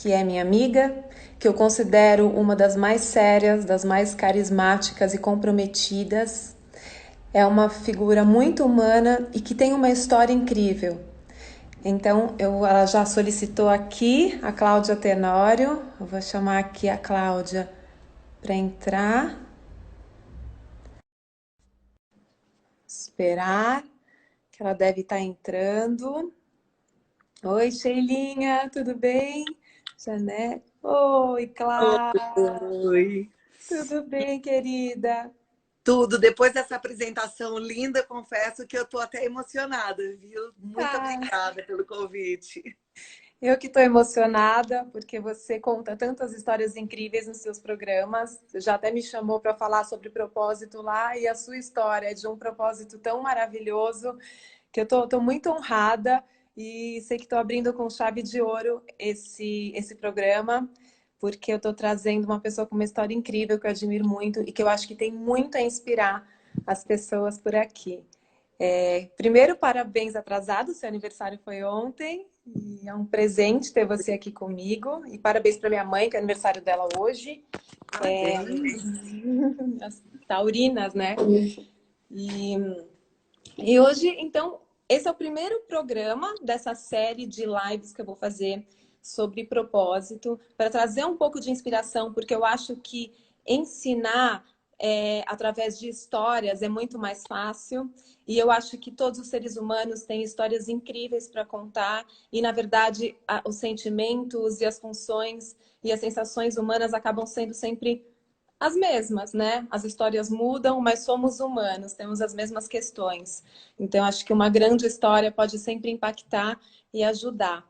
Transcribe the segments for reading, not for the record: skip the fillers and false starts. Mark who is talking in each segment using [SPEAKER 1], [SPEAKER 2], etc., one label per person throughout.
[SPEAKER 1] que é minha amiga, que eu considero uma das mais sérias, das mais carismáticas e comprometidas. É uma figura muito humana e que tem uma história incrível. Então, ela já solicitou aqui a Cláudia Tenório. Eu vou chamar aqui a Cláudia para entrar. Esperar, que ela deve estar entrando. Oi, Sheilinha, tudo bem? Janete. Oi, Cláudia.
[SPEAKER 2] Oi,
[SPEAKER 1] Tudo bem, querida?
[SPEAKER 2] tudo. Depois dessa apresentação linda, confesso que eu tô até emocionada, viu? Muito
[SPEAKER 1] Ah,
[SPEAKER 2] obrigada pelo convite.
[SPEAKER 1] eu que estou emocionada, porque você conta tantas histórias incríveis nos seus programas. Você já até me chamou para falar sobre propósito lá, e a sua história é de um propósito tão maravilhoso que eu tô muito honrada e sei que estou abrindo com chave de ouro esse programa, porque eu estou trazendo uma pessoa com uma história incrível que eu admiro muito e que eu acho que tem muito a inspirar as pessoas por aqui. Primeiro, parabéns atrasado, seu aniversário foi ontem e é um presente ter você aqui comigo. E parabéns para minha mãe, que é aniversário dela hoje.
[SPEAKER 2] Parabéns.
[SPEAKER 1] As taurinas, né? E, e hoje, então, esse é o primeiro programa dessa série de lives que eu vou fazer sobre propósito, para trazer um pouco de inspiração, porque eu acho que ensinar através de histórias é muito mais fácil. E eu acho que todos os seres humanos têm histórias incríveis para contar, e na verdade, os sentimentos e as funções e as sensações humanas acabam sendo sempre as mesmas, né? As histórias mudam, mas somos humanos, temos as mesmas questões. Então, acho que uma grande história pode sempre impactar e ajudar.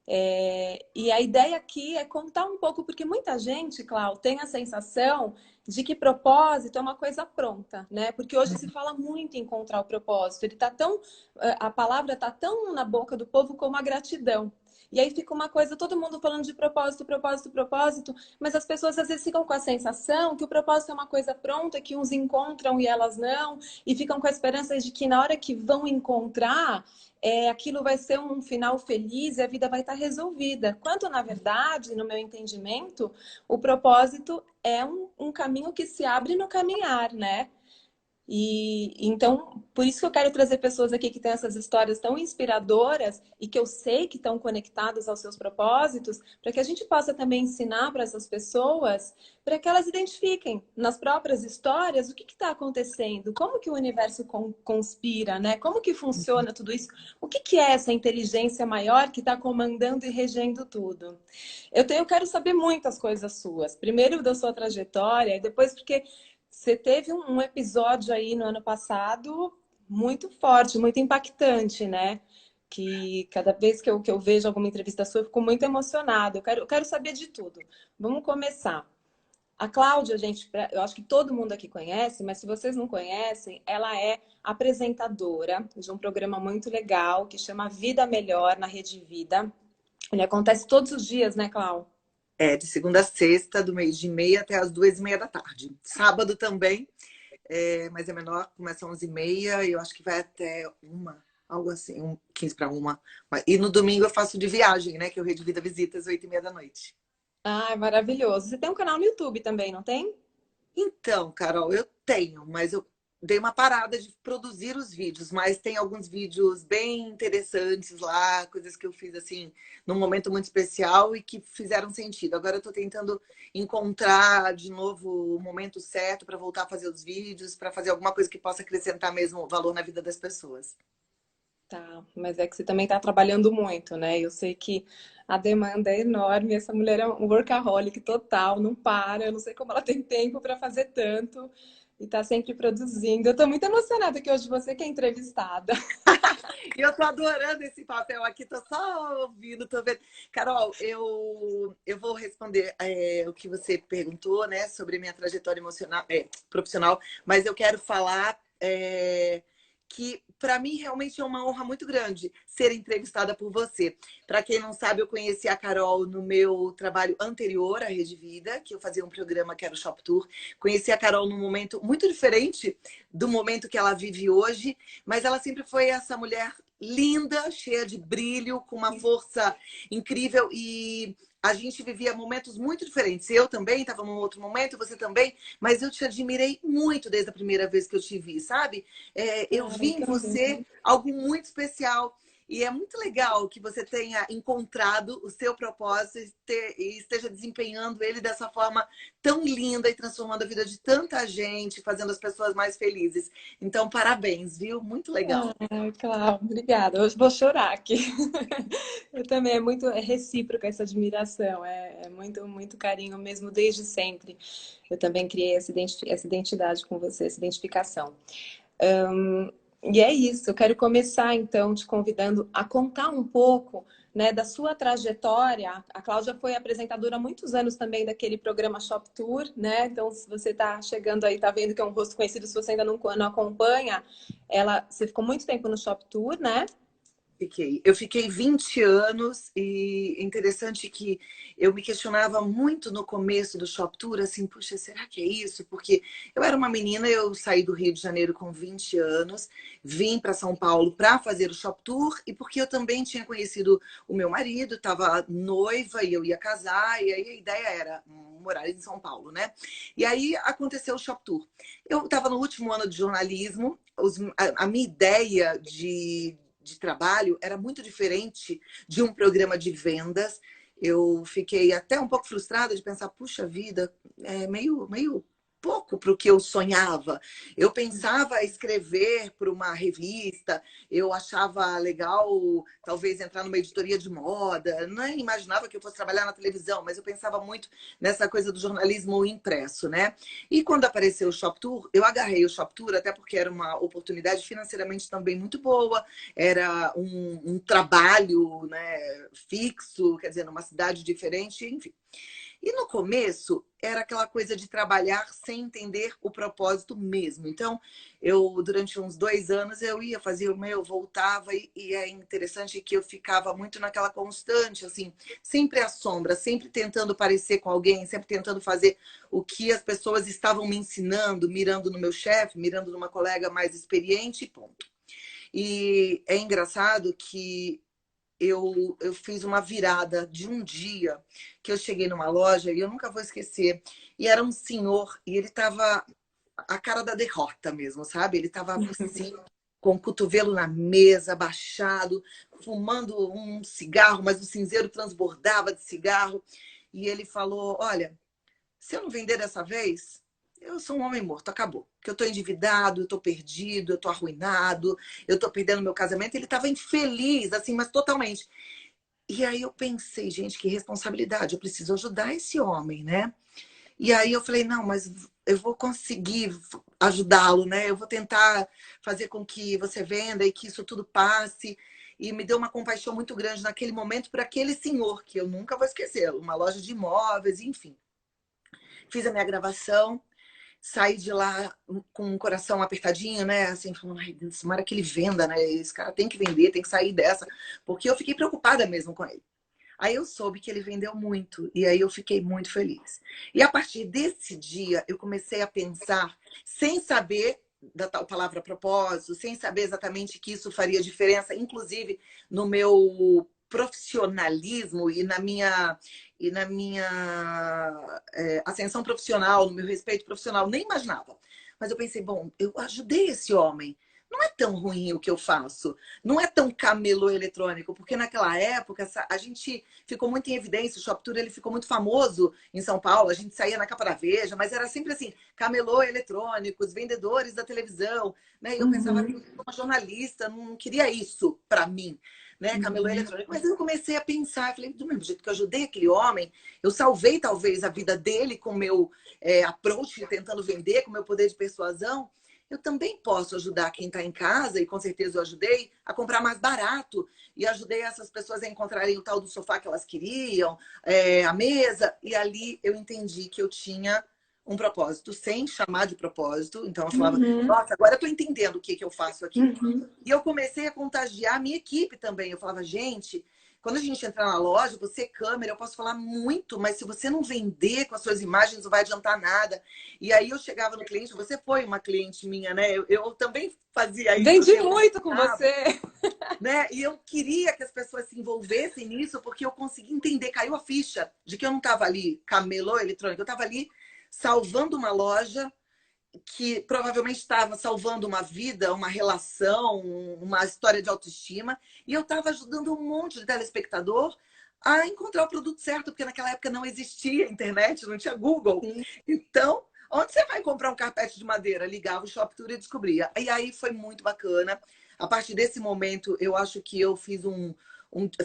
[SPEAKER 1] E a ideia aqui é contar um pouco, porque muita gente, Clau, tem a sensação de que propósito é uma coisa pronta, né? Porque hoje se fala muito em encontrar o propósito. Ele tá tão, a palavra tá tão na boca do povo como a gratidão. E aí fica uma coisa, todo mundo falando de propósito, propósito, propósito, mas as pessoas às vezes ficam com a sensação que o propósito é uma coisa pronta, que uns encontram e elas não, e ficam com a esperança de que na hora que vão encontrar, aquilo vai ser um final feliz e a vida vai estar resolvida. Quanto, na verdade, no meu entendimento, o propósito é um caminho que se abre no caminhar, né? E então, por isso que eu quero trazer pessoas aqui que têm essas histórias tão inspiradoras e que eu sei que estão conectadas aos seus propósitos, para que a gente possa também ensinar para essas pessoas, para que elas identifiquem nas próprias histórias o que está acontecendo, como que o universo conspira, né? Como que funciona tudo isso? O que é essa inteligência maior que está comandando e regendo tudo? Eu quero saber muitas coisas suas. Primeiro da sua trajetória, e depois porque você teve um episódio aí no ano passado muito forte, muito impactante, né? Que cada vez que eu vejo alguma entrevista sua, eu fico muito emocionada. Eu quero saber de tudo. Vamos começar. A Cláudia, gente, eu acho que todo mundo aqui conhece, mas se vocês não conhecem, ela é apresentadora de um programa muito legal que chama Vida Melhor na Rede Vida. Ele acontece todos os dias, né, Cláudia?
[SPEAKER 2] É, de segunda a sexta, do meio-dia e meia até as 2:30 da tarde. Sábado também, mas é menor, começa às 11:30 e eu acho que vai até uma, algo assim, 15 para uma. E no domingo eu faço de viagem, né? Que é o Rede Vida Visitas, 8:30 da noite.
[SPEAKER 1] Ah, é maravilhoso. Você tem um canal no YouTube também, não tem?
[SPEAKER 2] Então, Carol, eu tenho, mas eu dei uma parada de produzir os vídeos, mas tem alguns vídeos bem interessantes lá, coisas que eu fiz assim, num momento muito especial e que fizeram sentido. Agora eu tô tentando encontrar de novo o momento certo para voltar a fazer os vídeos, para fazer alguma coisa que possa acrescentar mesmo valor na vida das pessoas.
[SPEAKER 1] Tá, mas é que você também está trabalhando muito, né? Eu sei que a demanda é enorme. Essa mulher é um workaholic total, não para. Eu não sei como ela tem tempo para fazer tanto e está sempre produzindo. Eu estou muito emocionada que hoje você que é entrevistada.
[SPEAKER 2] E eu tô adorando esse papel aqui, tô só ouvindo, tô vendo. Carol, eu vou responder o que você perguntou, né, sobre minha trajetória emocional, profissional, mas eu quero falar que para mim realmente é uma honra muito grande ser entrevistada por você. Para quem não sabe, eu conheci a Carol no meu trabalho anterior à Rede Vida, que eu fazia um programa que era o Shop Tour. Conheci a Carol num momento muito diferente do momento que ela vive hoje, mas ela sempre foi essa mulher linda, cheia de brilho, com uma força incrível e a gente vivia momentos muito diferentes. Eu também estava num outro momento, você também, mas eu te admirei muito desde a primeira vez que eu te vi, sabe? Eu vi em você algo muito especial. E é muito legal que você tenha encontrado o seu propósito e esteja desempenhando ele dessa forma tão linda e transformando a vida de tanta gente, fazendo as pessoas mais felizes. Então, parabéns, viu? Muito legal.
[SPEAKER 1] Ai, Cláudia, obrigada. Hoje vou chorar aqui. Eu também, é recíproca essa admiração, é muito, muito carinho mesmo desde sempre. Eu também criei essa identidade com você, essa identificação. E é isso, eu quero começar então te convidando a contar um pouco, né, da sua trajetória. A Cláudia foi apresentadora há muitos anos também daquele programa Shop Tour, né? Então, se você está chegando aí, tá vendo que é um rosto conhecido, se você ainda não acompanha, você ficou muito tempo no Shop Tour, né?
[SPEAKER 2] Eu fiquei 20 anos e é interessante que eu me questionava muito no começo do Shop Tour, assim, puxa, será que é isso? Porque eu era uma menina, eu saí do Rio de Janeiro com 20 anos, vim para São Paulo para fazer o Shop Tour e porque eu também tinha conhecido o meu marido, estava noiva e eu ia casar, e aí a ideia era morar em São Paulo, né? E aí aconteceu o Shop Tour. Eu estava no último ano de jornalismo, a minha ideia de trabalho era muito diferente de um programa de vendas. Eu fiquei até um pouco frustrada de pensar, puxa vida, é meio pouco para o que eu sonhava. Eu pensava escrever para uma revista, eu achava legal talvez entrar numa editoria de moda, nem imaginava que eu fosse trabalhar na televisão, mas eu pensava muito nessa coisa do jornalismo impresso, né? E quando apareceu o Shop Tour, eu agarrei o Shop Tour até porque era uma oportunidade financeiramente também muito boa, era um trabalho, né, fixo, quer dizer, numa cidade diferente, enfim. E no começo era aquela coisa de trabalhar sem entender o propósito mesmo. Então, eu durante uns 2 anos eu ia fazer o meu, voltava e é interessante que eu ficava muito naquela constante, assim, sempre à sombra, sempre tentando parecer com alguém, sempre tentando fazer o que as pessoas estavam me ensinando, mirando no meu chefe, mirando numa colega mais experiente, e ponto. E é engraçado que eu fiz uma virada de um dia que eu cheguei numa loja e eu nunca vou esquecer. E era um senhor e ele estava a cara da derrota mesmo, sabe? Ele estava assim, com o cotovelo na mesa, abaixado, fumando um cigarro, mas o cinzeiro transbordava de cigarro. E ele falou: Olha, se eu não vender dessa vez, eu sou um homem morto, acabou. Porque eu estou endividado, eu estou perdido, eu estou arruinado, eu estou perdendo meu casamento. Ele estava infeliz, assim, mas totalmente. E aí eu pensei, gente, que responsabilidade, eu preciso ajudar esse homem, né? E aí eu falei, não, mas eu vou conseguir ajudá-lo, né? Eu vou tentar fazer com que você venda e que isso tudo passe. E me deu uma compaixão muito grande naquele momento por aquele senhor, que eu nunca vou esquecer, uma loja de imóveis, enfim. Fiz a minha gravação, saí de lá com o coração apertadinho, né? Assim, falando, ai, tomara que ele venda, né? Esse cara tem que vender, tem que sair dessa. Porque eu fiquei preocupada mesmo com ele. Aí eu soube que ele vendeu muito e aí eu fiquei muito feliz. E a partir desse dia eu comecei a pensar, sem saber da tal palavra propósito, sem saber exatamente que isso faria diferença, inclusive no meu profissionalismo e na minha ascensão profissional, no meu respeito profissional, nem imaginava. Mas eu pensei, bom, eu ajudei esse homem. Não é tão ruim o que eu faço. Não é tão camelô eletrônico, porque naquela época a gente ficou muito em evidência. O Shop Tour ele ficou muito famoso em São Paulo. A gente saía na capa da Veja, mas era sempre assim: camelô eletrônicos, vendedores da televisão. Né? E eu pensava que eu sou uma jornalista, não queria isso para mim. Né, camelô eletrônico, mas eu comecei a pensar, falei, do mesmo jeito que eu ajudei aquele homem, eu salvei talvez a vida dele com o meu approach, tentando vender, com o meu poder de persuasão, eu também posso ajudar quem está em casa, e com certeza eu ajudei, a comprar mais barato. E ajudei essas pessoas a encontrarem o tal do sofá que elas queriam, a mesa. E ali eu entendi que eu tinha um propósito, sem chamar de propósito. Então eu falava, nossa, agora eu estou entendendo o que eu faço aqui. E eu comecei a contagiar a minha equipe também. Eu falava, gente, quando a gente entrar na loja, você câmera, eu posso falar muito, mas se você não vender com as suas imagens, não vai adiantar nada. E aí eu chegava no cliente, você foi uma cliente minha, né? Eu também fazia isso.
[SPEAKER 1] Vendi muito com você.
[SPEAKER 2] Né? E eu queria que as pessoas se envolvessem nisso, porque eu consegui entender, caiu a ficha de que eu não estava ali camelô eletrônico, eu estava ali salvando uma loja que provavelmente estava salvando uma vida, uma relação, uma história de autoestima, e eu estava ajudando um monte de telespectador a encontrar o produto certo, porque naquela época não existia internet, não tinha Google.
[SPEAKER 1] Sim.
[SPEAKER 2] Então, onde você vai comprar um carpete de madeira? Ligava o Shoptour e descobria. E aí foi muito bacana. A partir desse momento, eu acho que eu fiz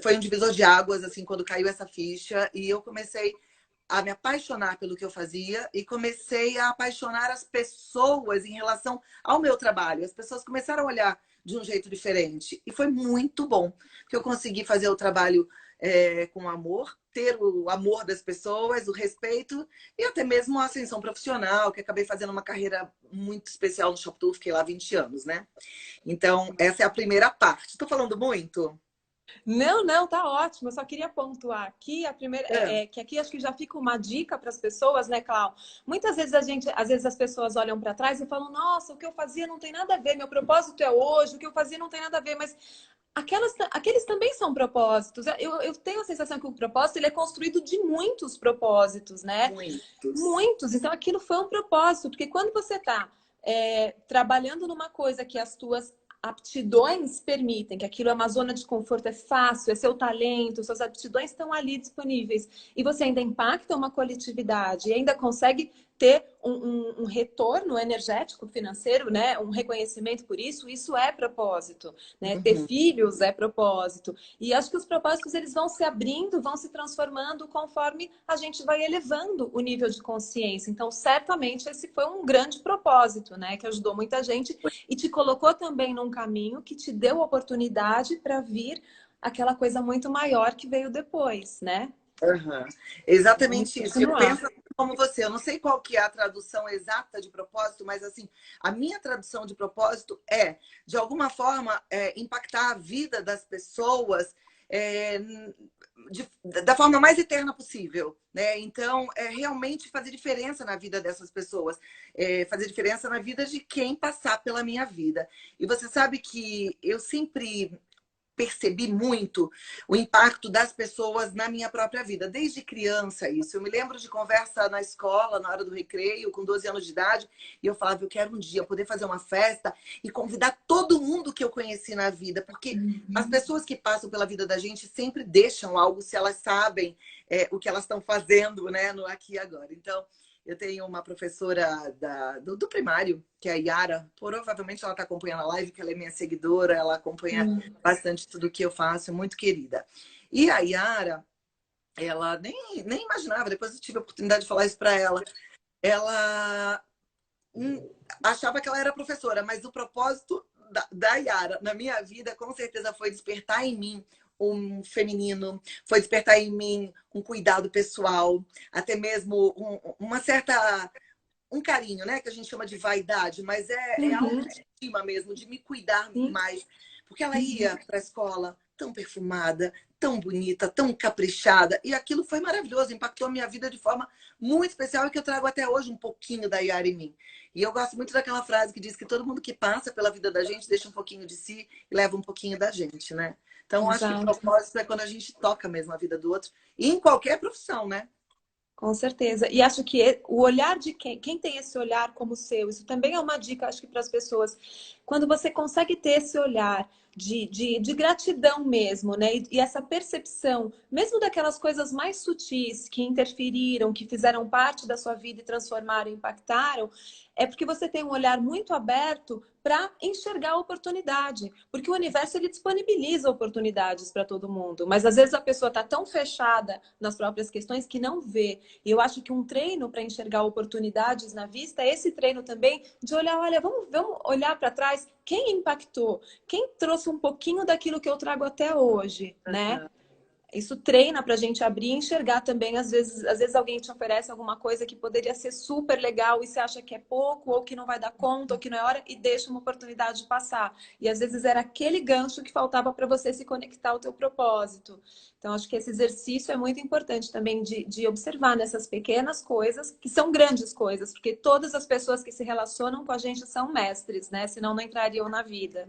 [SPEAKER 2] foi um divisor de águas, assim, quando caiu essa ficha, e eu comecei a me apaixonar pelo que eu fazia e comecei a apaixonar as pessoas em relação ao meu trabalho. As pessoas começaram a olhar de um jeito diferente. E foi muito bom, porque eu consegui fazer o trabalho com amor, ter o amor das pessoas, o respeito e até mesmo a ascensão profissional, que acabei fazendo uma carreira muito especial no Shoptour, fiquei lá 20 anos, né? Então, essa é a primeira parte. Estou falando muito?
[SPEAKER 1] Não, não, tá ótimo. Eu só queria pontuar aqui a primeira, que aqui acho que já fica uma dica para as pessoas, né, Clau? Muitas vezes às vezes as pessoas olham para trás e falam: "Nossa, o que eu fazia não tem nada a ver, meu propósito é hoje, o que eu fazia não tem nada a ver", mas aqueles também são propósitos. Eu tenho a sensação que o propósito ele é construído de muitos propósitos, né?
[SPEAKER 2] Muitos.
[SPEAKER 1] Muitos. Então aquilo foi um propósito, porque quando você está trabalhando numa coisa que as tuas aptidões permitem, que aquilo é uma zona de conforto, é fácil, é seu talento, suas aptidões estão ali disponíveis, e você ainda impacta uma coletividade e ainda consegue ter um retorno energético, financeiro, né? Um reconhecimento por isso, isso é propósito, né? Ter filhos é propósito. E acho que os propósitos eles vão se abrindo, vão se transformando conforme a gente vai elevando o nível de consciência. Então, certamente esse foi um grande propósito, né? Que ajudou muita gente e te colocou também num caminho que te deu oportunidade para vir aquela coisa muito maior que veio depois, né?
[SPEAKER 2] Uhum. Exatamente isso. Eu
[SPEAKER 1] Continuar.
[SPEAKER 2] penso como você. Eu não sei qual que é a tradução exata de propósito, mas assim, a minha tradução de propósito é, de alguma forma, impactar a vida das pessoas da forma mais eterna possível, né? Então, realmente fazer diferença na vida dessas pessoas, fazer diferença na vida de quem passar pela minha vida. E você sabe que eu sempre percebi muito o impacto das pessoas na minha própria vida, desde criança isso. Eu me lembro de conversa na escola, na hora do recreio, com 12 anos de idade, e eu falava, eu quero um dia poder fazer uma festa e convidar todo mundo que eu conheci na vida, porque as pessoas que passam pela vida da gente sempre deixam algo se elas sabem o que elas estão fazendo, né, no aqui e agora. Então, eu tenho uma professora do primário, que é a Yara. Provavelmente ela está acompanhando a live, que ela é minha seguidora, ela acompanha bastante tudo que eu faço, muito querida. E a Yara, ela nem imaginava, depois eu tive a oportunidade de falar isso para ela. Ela achava que ela era professora, mas o propósito da Yara na minha vida, com certeza, foi despertar em mim um feminino, foi despertar em mim um cuidado pessoal, até mesmo um carinho, né? Que a gente chama de vaidade, mas é autoestima mesmo, de me cuidar mais. Porque ela ia para a escola tão perfumada, tão bonita, tão caprichada, e aquilo foi maravilhoso, impactou a minha vida de forma muito especial e que eu trago até hoje um pouquinho da Yara em mim. E eu gosto muito daquela frase que diz que todo mundo que passa pela vida da gente deixa um pouquinho de si e leva um pouquinho da gente, né? Então, acho que o propósito é quando a gente toca mesmo a vida do outro, e em qualquer profissão, né?
[SPEAKER 1] Com certeza. E acho que o olhar de quem tem esse olhar como o seu, isso também é uma dica, acho que para as pessoas. Quando você consegue ter esse olhar de gratidão mesmo, né? E essa percepção, mesmo daquelas coisas mais sutis que interferiram, que fizeram parte da sua vida e transformaram, impactaram, é porque você tem um olhar muito aberto para enxergar a oportunidade. Porque o universo ele disponibiliza oportunidades para todo mundo, mas às vezes a pessoa está tão fechada nas próprias questões que não vê. E eu acho que um treino para enxergar oportunidades na vista é esse treino também de olhar, olha, vamos olhar para trás, quem impactou, quem trouxe um pouquinho daquilo que eu trago até hoje, né? Isso treina para a gente abrir e enxergar também. Às vezes alguém te oferece alguma coisa que poderia ser super legal e você acha que é pouco, ou que não vai dar conta, ou que não é hora, e deixa uma oportunidade passar. E às vezes era aquele gancho que faltava para você se conectar ao teu propósito. Então, acho que esse exercício é muito importante também de observar nessas pequenas coisas, que são grandes coisas, porque todas as pessoas que se relacionam com a gente são mestres, né? Senão não entrariam na vida.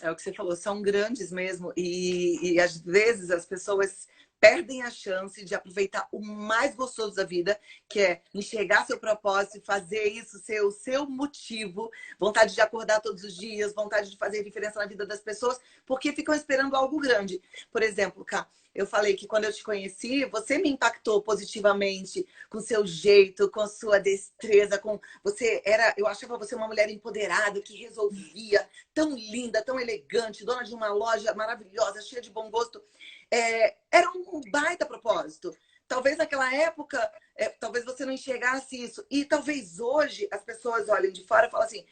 [SPEAKER 2] É o que você falou, são grandes mesmo. E às vezes as pessoas perdem a chance de aproveitar o mais gostoso da vida, que é enxergar seu propósito e fazer isso ser o seu motivo, vontade de acordar todos os dias, vontade de fazer diferença na vida das pessoas, porque ficam esperando algo grande. Por exemplo, Cá, eu falei que quando eu te conheci, você me impactou positivamente com seu jeito, com sua destreza, com você era, eu achava você uma mulher empoderada que resolvia, tão linda, tão elegante, dona de uma loja maravilhosa, cheia de bom gosto. Era um baita propósito. Talvez naquela época, talvez você não enxergasse isso. E talvez hoje as pessoas olhem de fora e falem assim,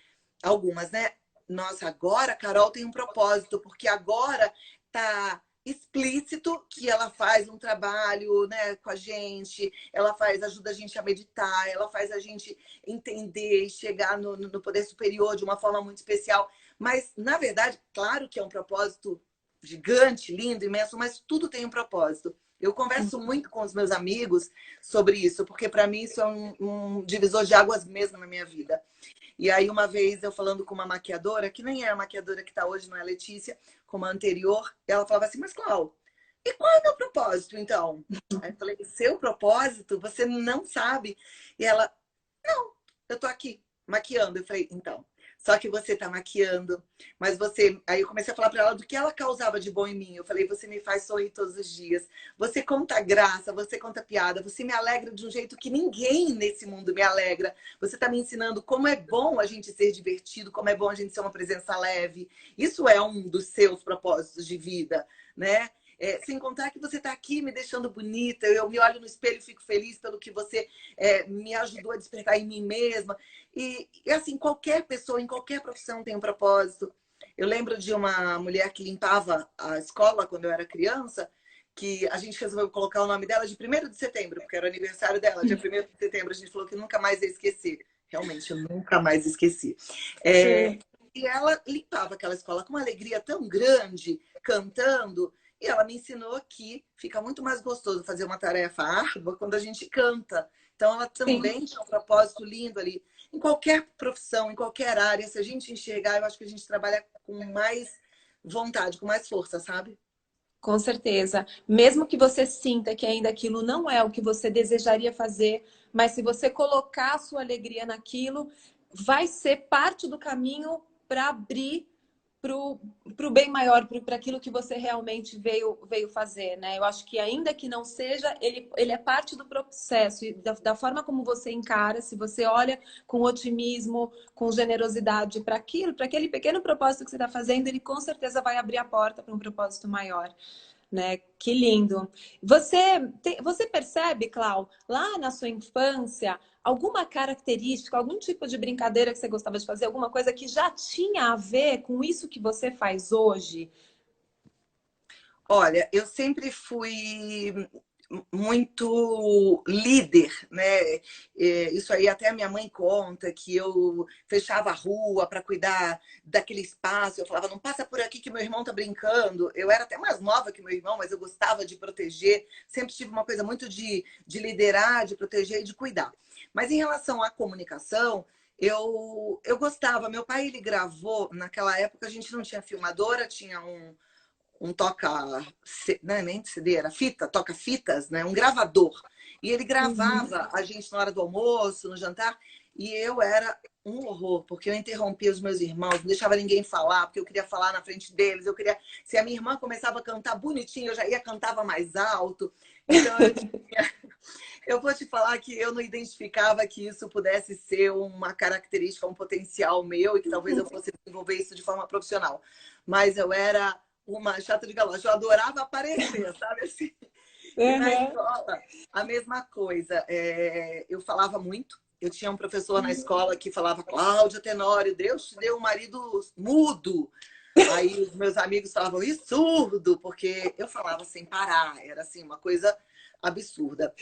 [SPEAKER 2] algumas, né? Nossa, agora a Carol tem um propósito, porque agora tá explícito que ela faz um trabalho, né, com a gente, ela ajuda a gente a meditar, ela faz a gente entender e chegar no poder superior de uma forma muito especial. Mas, na verdade, claro que é um propósito gigante, lindo, imenso, mas tudo tem um propósito. Eu converso muito com os meus amigos sobre isso, porque para mim isso é um divisor de águas mesmo na minha vida. E aí, uma vez, eu falando com uma maquiadora, que nem é a maquiadora que está hoje, não é a Letícia, como a anterior, ela falava assim, mas Clau, e qual é o meu propósito, então? Aí eu falei, seu propósito? Você não sabe? E ela, não, eu tô aqui, maquiando. Eu falei, então, só que você tá maquiando, mas você... Aí eu comecei a falar para ela do que ela causava de bom em mim. Eu falei, você me faz sorrir todos os dias. Você conta graça, você conta piada, você me alegra de um jeito que ninguém nesse mundo me alegra. Você tá me ensinando como é bom a gente ser divertido, como é bom a gente ser uma presença leve. Isso é um dos seus propósitos de vida, né? Sem contar que você está aqui me deixando bonita, eu me olho no espelho e fico feliz pelo que você me ajudou a despertar em mim mesma. E assim, qualquer pessoa, em qualquer profissão tem um propósito. Eu lembro de uma mulher que limpava a escola quando eu era criança, que a gente resolveu colocar o nome dela de 1º de setembro, porque era o aniversário dela, dia 1º de setembro. A gente falou que nunca mais ia esquecer. Realmente, eu nunca mais esqueci. E ela limpava aquela escola com uma alegria tão grande, cantando. E ela me ensinou que fica muito mais gostoso fazer uma tarefa árdua quando a gente canta. Então, ela também tem um propósito lindo ali. Em qualquer profissão, em qualquer área, se a gente enxergar, eu acho que a gente trabalha com mais vontade, com mais força, sabe?
[SPEAKER 1] Com certeza. Mesmo que você sinta que ainda aquilo não é o que você desejaria fazer, mas se você colocar a sua alegria naquilo, vai ser parte do caminho para abrir para o bem maior, para aquilo que você realmente veio fazer, né? Eu acho que ainda que não seja, ele é parte do processo e da forma como você encara, se você olha com otimismo, com generosidade para aquilo, para aquele pequeno propósito que você está fazendo, ele com certeza vai abrir a porta para um propósito maior. Né? Que lindo. Você percebe, Clau, lá na sua infância, alguma característica, algum tipo de brincadeira que você gostava de fazer, alguma coisa que já tinha a ver com isso que você faz hoje?
[SPEAKER 2] Olha, eu sempre fui muito líder, né? Isso aí até a minha mãe conta, que eu fechava a rua para cuidar daquele espaço. Eu falava, não passa por aqui que meu irmão tá brincando. Eu era até mais nova que meu irmão, mas eu gostava de proteger. Sempre tive uma coisa muito de liderar, de proteger e de cuidar. Mas em relação à comunicação, eu gostava. Meu pai, ele gravou, naquela época a gente não tinha filmadora, tinha um toca, né, nem CD, era fita, toca-fitas, né, um gravador. E ele gravava a gente na hora do almoço, no jantar, e eu era um horror, porque eu interrompia os meus irmãos, não deixava ninguém falar, porque eu queria falar na frente deles, eu queria... Se a minha irmã começava a cantar bonitinho, eu já ia cantava mais alto. Então, eu vou te falar que eu não identificava que isso pudesse ser uma característica, um potencial meu, e que talvez eu fosse desenvolver isso de forma profissional. Mas eu era uma chata de galocha. Eu adorava aparecer, sabe assim? E na escola, a mesma coisa. Eu falava muito. Eu tinha um professor na escola que falava, Cláudia Tenório, Deus te deu um marido mudo. Aí os meus amigos falavam, isso surdo, porque eu falava sem parar. Era assim, uma coisa absurda.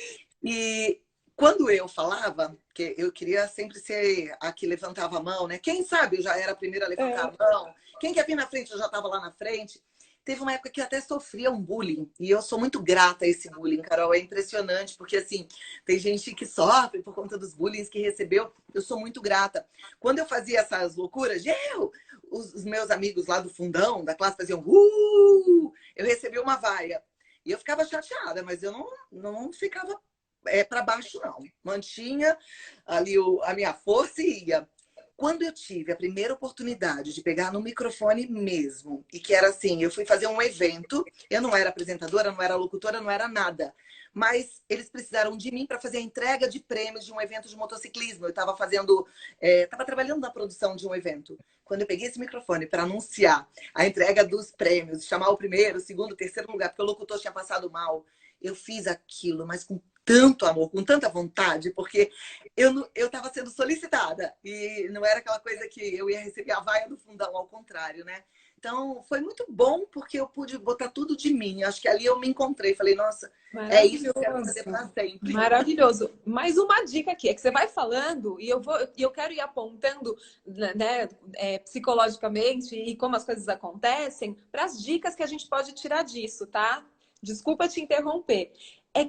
[SPEAKER 2] E quando eu falava, que eu queria sempre ser a que levantava a mão, né? Quem sabe eu já era a primeira a levantar a mão. Quem quer vir na frente, eu já estava lá na frente. Teve uma época que eu até sofria um bullying. E eu sou muito grata a esse bullying, Carol. É impressionante, porque assim, tem gente que sofre por conta dos bullying que recebeu. Eu sou muito grata. Quando eu fazia essas loucuras, os meus amigos lá do fundão da classe faziam eu recebi uma vaia. E eu ficava chateada, mas eu não ficava para baixo, não. Mantinha ali a minha força e ia. Quando eu tive a primeira oportunidade de pegar no microfone mesmo, e que era assim, eu fui fazer um evento, eu não era apresentadora, não era locutora, não era nada. Mas eles precisaram de mim para fazer a entrega de prêmios de um evento de motociclismo. Eu estava estava trabalhando na produção de um evento. Quando eu peguei esse microfone para anunciar a entrega dos prêmios, chamar o primeiro, o segundo, o terceiro lugar, porque o locutor tinha passado mal, eu fiz aquilo, mas com tanto amor, com tanta vontade, porque eu estava sendo solicitada e não era aquela coisa que eu ia receber a vaia do fundão, ao contrário, né? Então, foi muito bom porque eu pude botar tudo de mim. Acho que ali eu me encontrei. Falei, nossa, é isso que eu quero fazer para sempre.
[SPEAKER 1] Maravilhoso. Mais uma dica aqui, é que você vai falando e eu quero ir apontando, né, psicologicamente e como as coisas acontecem para as dicas que a gente pode tirar disso, tá? Desculpa te interromper.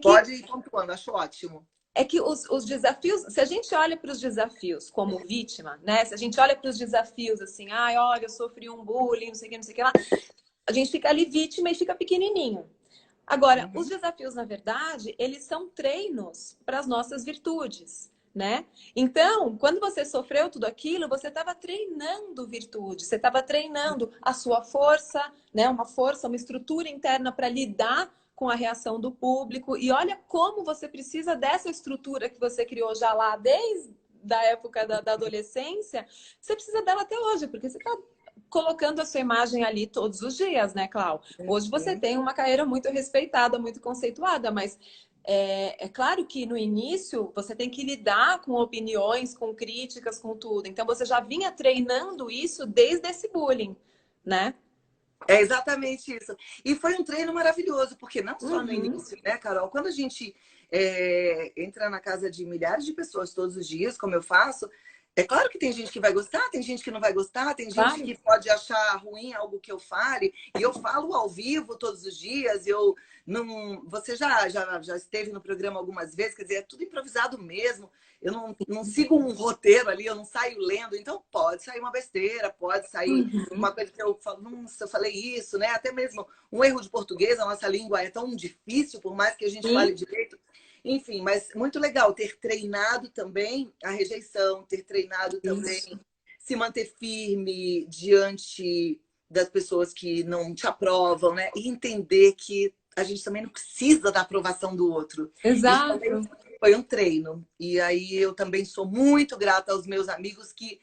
[SPEAKER 2] Pode ir pontuando, acho ótimo.
[SPEAKER 1] É que os desafios, se a gente olha para os desafios como vítima, né? Se a gente olha para os desafios assim, ai, olha, eu sofri um bullying, não sei o que lá, a gente fica ali vítima e fica pequenininho. Agora, os desafios, na verdade, eles são treinos para as nossas virtudes, né? Então, quando você sofreu tudo aquilo, você estava treinando virtude, você estava treinando a sua força, né? Uma força, uma estrutura interna para lidar com a reação do público. E olha como você precisa dessa estrutura que você criou já lá desde da época da adolescência, você precisa dela até hoje, porque você está colocando a sua imagem ali todos os dias, né, Clau? Hoje você tem uma carreira muito respeitada, muito conceituada, mas é claro que no início você tem que lidar com opiniões, com críticas, com tudo. Então você já vinha treinando isso desde esse bullying, né?
[SPEAKER 2] É exatamente isso. E foi um treino maravilhoso, porque não só no início, né, Carol? Quando a gente entra na casa de milhares de pessoas todos os dias, como eu faço, é claro que tem gente que vai gostar, tem gente que não vai gostar, tem gente que pode achar ruim algo que eu fale, e eu falo ao vivo todos os dias, eu não. Você já esteve no programa algumas vezes, quer dizer, é tudo improvisado mesmo. Eu não sigo um roteiro ali, eu não saio lendo, então pode sair uma besteira, pode sair uma coisa que eu falo, nossa, eu falei isso, né? Até mesmo um erro de português, a nossa língua é tão difícil, por mais que a gente fale direito. Enfim, mas muito legal ter treinado também a rejeição, ter treinado também se manter firme diante das pessoas que não te aprovam, né? E entender que a gente também não precisa da aprovação do outro.
[SPEAKER 1] Exato.
[SPEAKER 2] Foi um treino. E aí eu também sou muito grata aos meus amigos que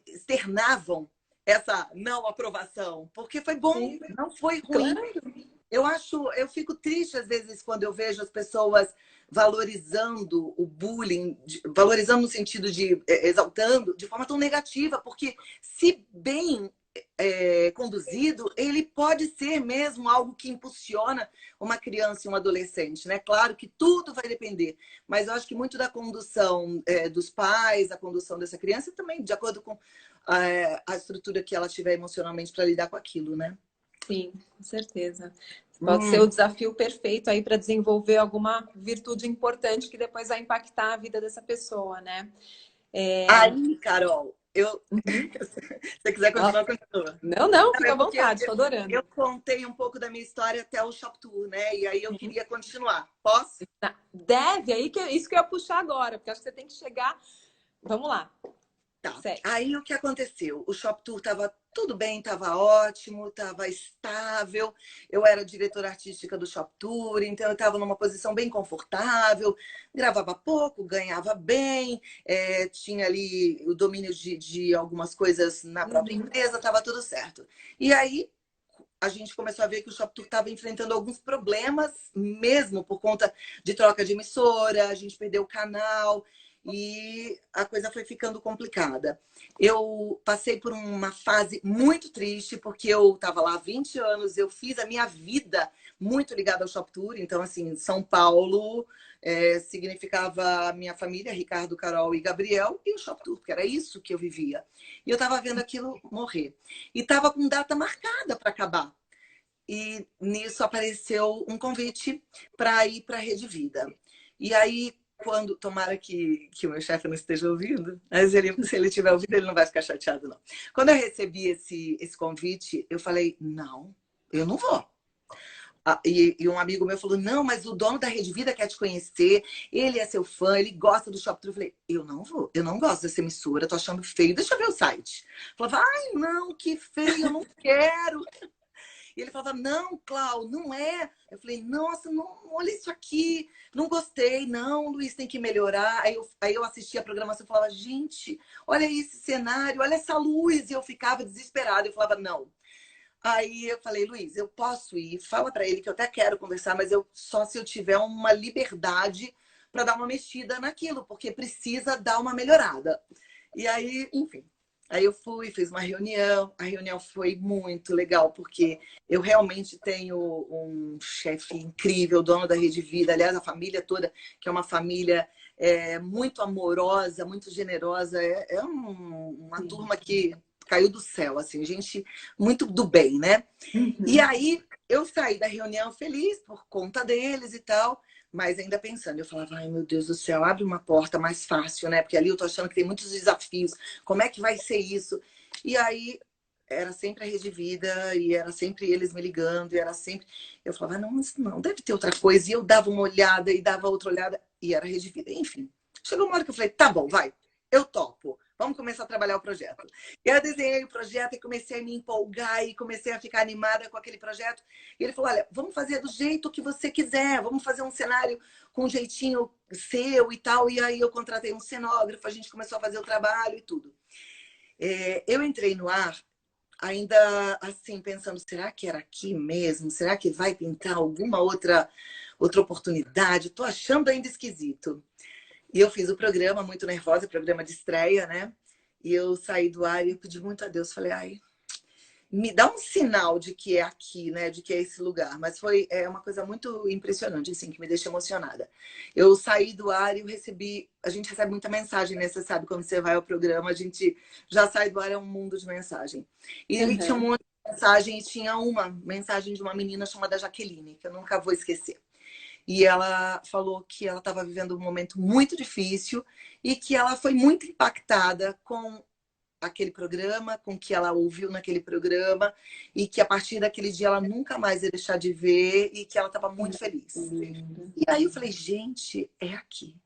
[SPEAKER 2] externavam essa não aprovação, porque foi bom, não foi ruim. Claro. Eu fico triste às vezes quando eu vejo as pessoas valorizando o bullying, valorizando no sentido de exaltando de forma tão negativa, porque se bem conduzido, ele pode ser mesmo algo que impulsiona uma criança e um adolescente, né? Claro que tudo vai depender, mas eu acho que muito da condução dos pais, a condução dessa criança também, de acordo com a estrutura que ela tiver emocionalmente para lidar com aquilo, né?
[SPEAKER 1] Sim, com certeza. Pode ser o desafio perfeito aí para desenvolver alguma virtude importante que depois vai impactar a vida dessa pessoa, né?
[SPEAKER 2] Aí, Carol, se você quiser continuar, continua.
[SPEAKER 1] Não, fica à vontade, estou adorando.
[SPEAKER 2] Eu contei um pouco da minha história até o Shop Tour, né? E aí eu queria continuar. Posso?
[SPEAKER 1] Deve, isso que eu ia puxar agora, porque acho que você tem que chegar. Vamos lá.
[SPEAKER 2] Tá. Aí o que aconteceu? O Shop Tour estava tudo bem, estava ótimo, estava estável. Eu era diretora artística do Shop Tour, então eu estava numa posição bem confortável, gravava pouco, ganhava bem, tinha ali o domínio de algumas coisas na própria empresa, estava tudo certo. E aí a gente começou a ver que o Shop Tour estava enfrentando alguns problemas, mesmo por conta de troca de emissora, a gente perdeu o canal. e a coisa foi ficando complicada. Eu passei por uma fase muito triste, porque eu estava lá há 20 anos, eu fiz a minha vida muito ligada ao Shop Tour. Então, assim, São Paulo significava a minha família, Ricardo, Carol e Gabriel, e o Shop Tour, porque era isso que eu vivia. E eu estava vendo aquilo morrer. E estava com data marcada para acabar. E nisso apareceu um convite para ir para a Rede Vida. E aí, quando, tomara que o meu chefe não esteja ouvindo, mas se ele estiver ouvindo, ele não vai ficar chateado, não. Quando eu recebi esse convite, eu falei, não, eu não vou. E um amigo meu falou, não, mas o dono da Rede Vida quer te conhecer, ele é seu fã, ele gosta do Shop Tour. Eu falei, eu não vou, eu não gosto dessa emissora, tô achando feio, deixa eu ver o site. Falava, ai, não, que feio, eu não quero. E ele falava, não, Clau, não é. Eu falei, nossa, não, olha isso aqui, não gostei, não, Luiz, tem que melhorar. Aí eu assistia a programação e falava, gente, olha esse cenário, olha essa luz. E eu ficava desesperada, eu falava, não. Aí eu falei, Luiz, eu posso ir, fala para ele que eu até quero conversar, mas só se eu tiver uma liberdade para dar uma mexida naquilo, porque precisa dar uma melhorada. E aí, enfim, aí eu fui, fiz uma reunião. A reunião foi muito legal, porque eu realmente tenho um chefe incrível, dono da Rede Vida, aliás, a família toda, que é uma família muito amorosa, muito generosa. Uma turma que caiu do céu, assim, gente muito do bem, né? E aí eu saí da reunião feliz por conta deles e tal, mas ainda pensando, eu falava, ai meu Deus do céu, abre uma porta mais fácil, né? Porque ali eu tô achando que tem muitos desafios, como é que vai ser isso? E aí era sempre a Rede Vida, e era sempre eles me ligando, e era sempre. Eu falava, não, mas não, deve ter outra coisa. E eu dava uma olhada e dava outra olhada, e era a Rede Vida. Enfim, chegou uma hora que eu falei, tá bom, vai, eu topo. Vamos começar a trabalhar o projeto. E eu desenhei o projeto e comecei a me empolgar e comecei a ficar animada com aquele projeto. E ele falou, olha, vamos fazer do jeito que você quiser. Vamos fazer um cenário com um jeitinho seu e tal. E aí eu contratei um cenógrafo, a gente começou a fazer o trabalho e tudo. Eu entrei no ar ainda assim, pensando, será que era aqui mesmo? Será que vai pintar alguma outra oportunidade? Estou achando ainda esquisito. E eu fiz o programa muito nervosa, programa de estreia, né? E eu saí do ar e eu pedi muito a Deus. Falei, ai, me dá um sinal de que é aqui, né? De que é esse lugar. Mas foi uma coisa muito impressionante, assim, que me deixa emocionada. Eu saí do ar e eu recebi... A gente recebe muita mensagem, né? Você sabe, quando você vai ao programa, a gente já sai do ar, é um mundo de mensagem. E tinha um monte de mensagem, e tinha uma mensagem de uma menina chamada Jaqueline, que eu nunca vou esquecer. E ela falou que ela estava vivendo um momento muito difícil e que ela foi muito impactada com aquele programa, com o que ela ouviu naquele programa, e que a partir daquele dia ela nunca mais ia deixar de ver e que ela estava muito feliz. E aí eu falei, gente, é aqui.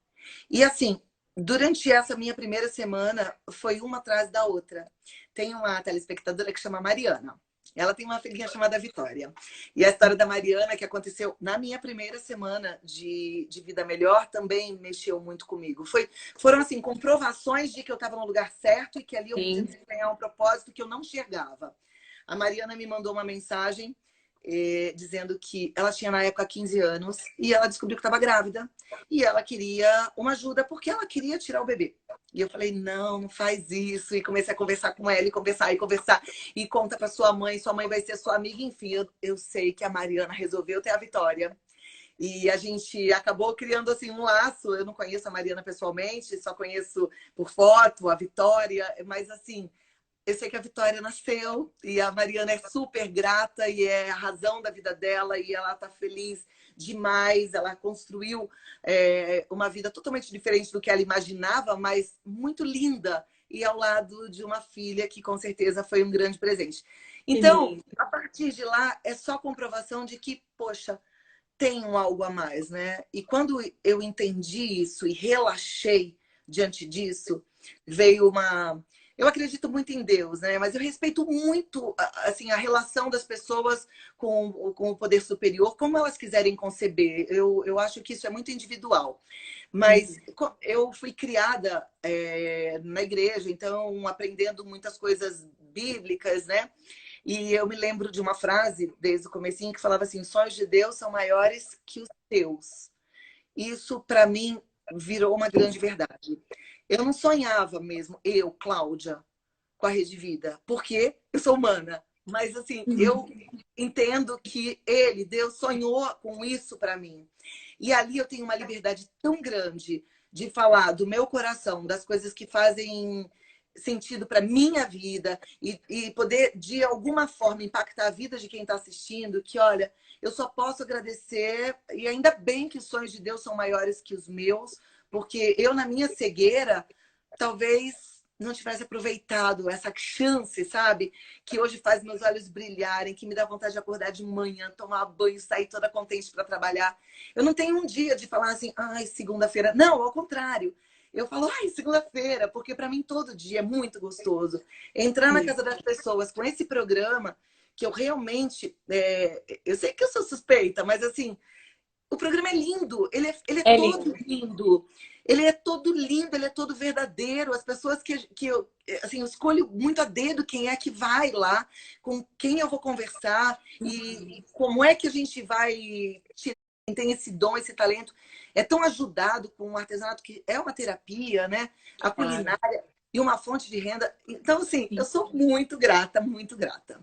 [SPEAKER 2] E assim, durante essa minha primeira semana, foi uma atrás da outra. Tem uma telespectadora que chama Mariana. Ela tem uma filhinha chamada Vitória. E a história da Mariana, que aconteceu na minha primeira semana de Vida Melhor, também mexeu muito comigo. Foram, assim, comprovações de que eu estava no lugar certo e que ali eu podia desempenhar um propósito que eu não enxergava. A Mariana me mandou uma mensagem dizendo que ela tinha, na época, 15 anos e ela descobriu que estava grávida. E ela queria uma ajuda porque ela queria tirar o bebê. E eu falei, não faz isso. E comecei a conversar com ela, e conversar, e conta para sua mãe vai ser sua amiga. Enfim, eu sei que a Mariana resolveu ter a Vitória. E a gente acabou criando assim um laço. Eu não conheço a Mariana pessoalmente, só conheço por foto a Vitória, mas assim, eu sei que a Vitória nasceu e a Mariana é super grata e é a razão da vida dela e ela tá feliz demais. Ela construiu uma vida totalmente diferente do que ela imaginava, mas muito linda e ao lado de uma filha que com certeza foi um grande presente. Então, a partir de lá, é só comprovação de que, poxa, tem um algo a mais, né? E quando eu entendi isso e relaxei diante disso, veio uma... Eu acredito muito em Deus, né? Mas eu respeito muito assim, a relação das pessoas com o poder superior, como elas quiserem conceber. Eu acho que isso é muito individual. Mas eu fui criada na igreja, então aprendendo muitas coisas bíblicas, né? E eu me lembro de uma frase desde o comecinho que falava assim: sonhos de Deus são maiores que os teus. Isso, para mim, virou uma grande verdade. Eu não sonhava mesmo, eu, Cláudia, com a Rede Vida, porque eu sou humana. Mas, assim, eu entendo que ele, Deus, sonhou com isso para mim. E ali eu tenho uma liberdade tão grande de falar do meu coração, das coisas que fazem sentido para minha vida e poder, de alguma forma, impactar a vida de quem está assistindo, que, olha, eu só posso agradecer, e ainda bem que os sonhos de Deus são maiores que os meus, porque eu, na minha cegueira, talvez não tivesse aproveitado essa chance, sabe? Que hoje faz meus olhos brilharem, que me dá vontade de acordar de manhã, tomar banho, sair toda contente para trabalhar. Eu não tenho um dia de falar assim, ai, segunda-feira. Não, ao contrário. Eu falo, ai, segunda-feira, porque para mim todo dia é muito gostoso. Entrar na casa das pessoas com esse programa, que eu realmente. Eu sei que eu sou suspeita, mas assim, o programa é lindo, ele é
[SPEAKER 1] É
[SPEAKER 2] todo
[SPEAKER 1] lindo.
[SPEAKER 2] lindo. Ele é todo lindo, ele é todo verdadeiro. As pessoas que eu, assim, eu escolho muito a dedo quem é que vai lá, com quem eu vou conversar e como é que a gente vai tirar quem tem esse dom, esse talento. É tão ajudado com o artesanato que é uma terapia, né? A
[SPEAKER 1] Claro.
[SPEAKER 2] culinária e uma fonte de renda. Então, assim, eu
[SPEAKER 1] Sim.
[SPEAKER 2] sou muito grata, muito grata.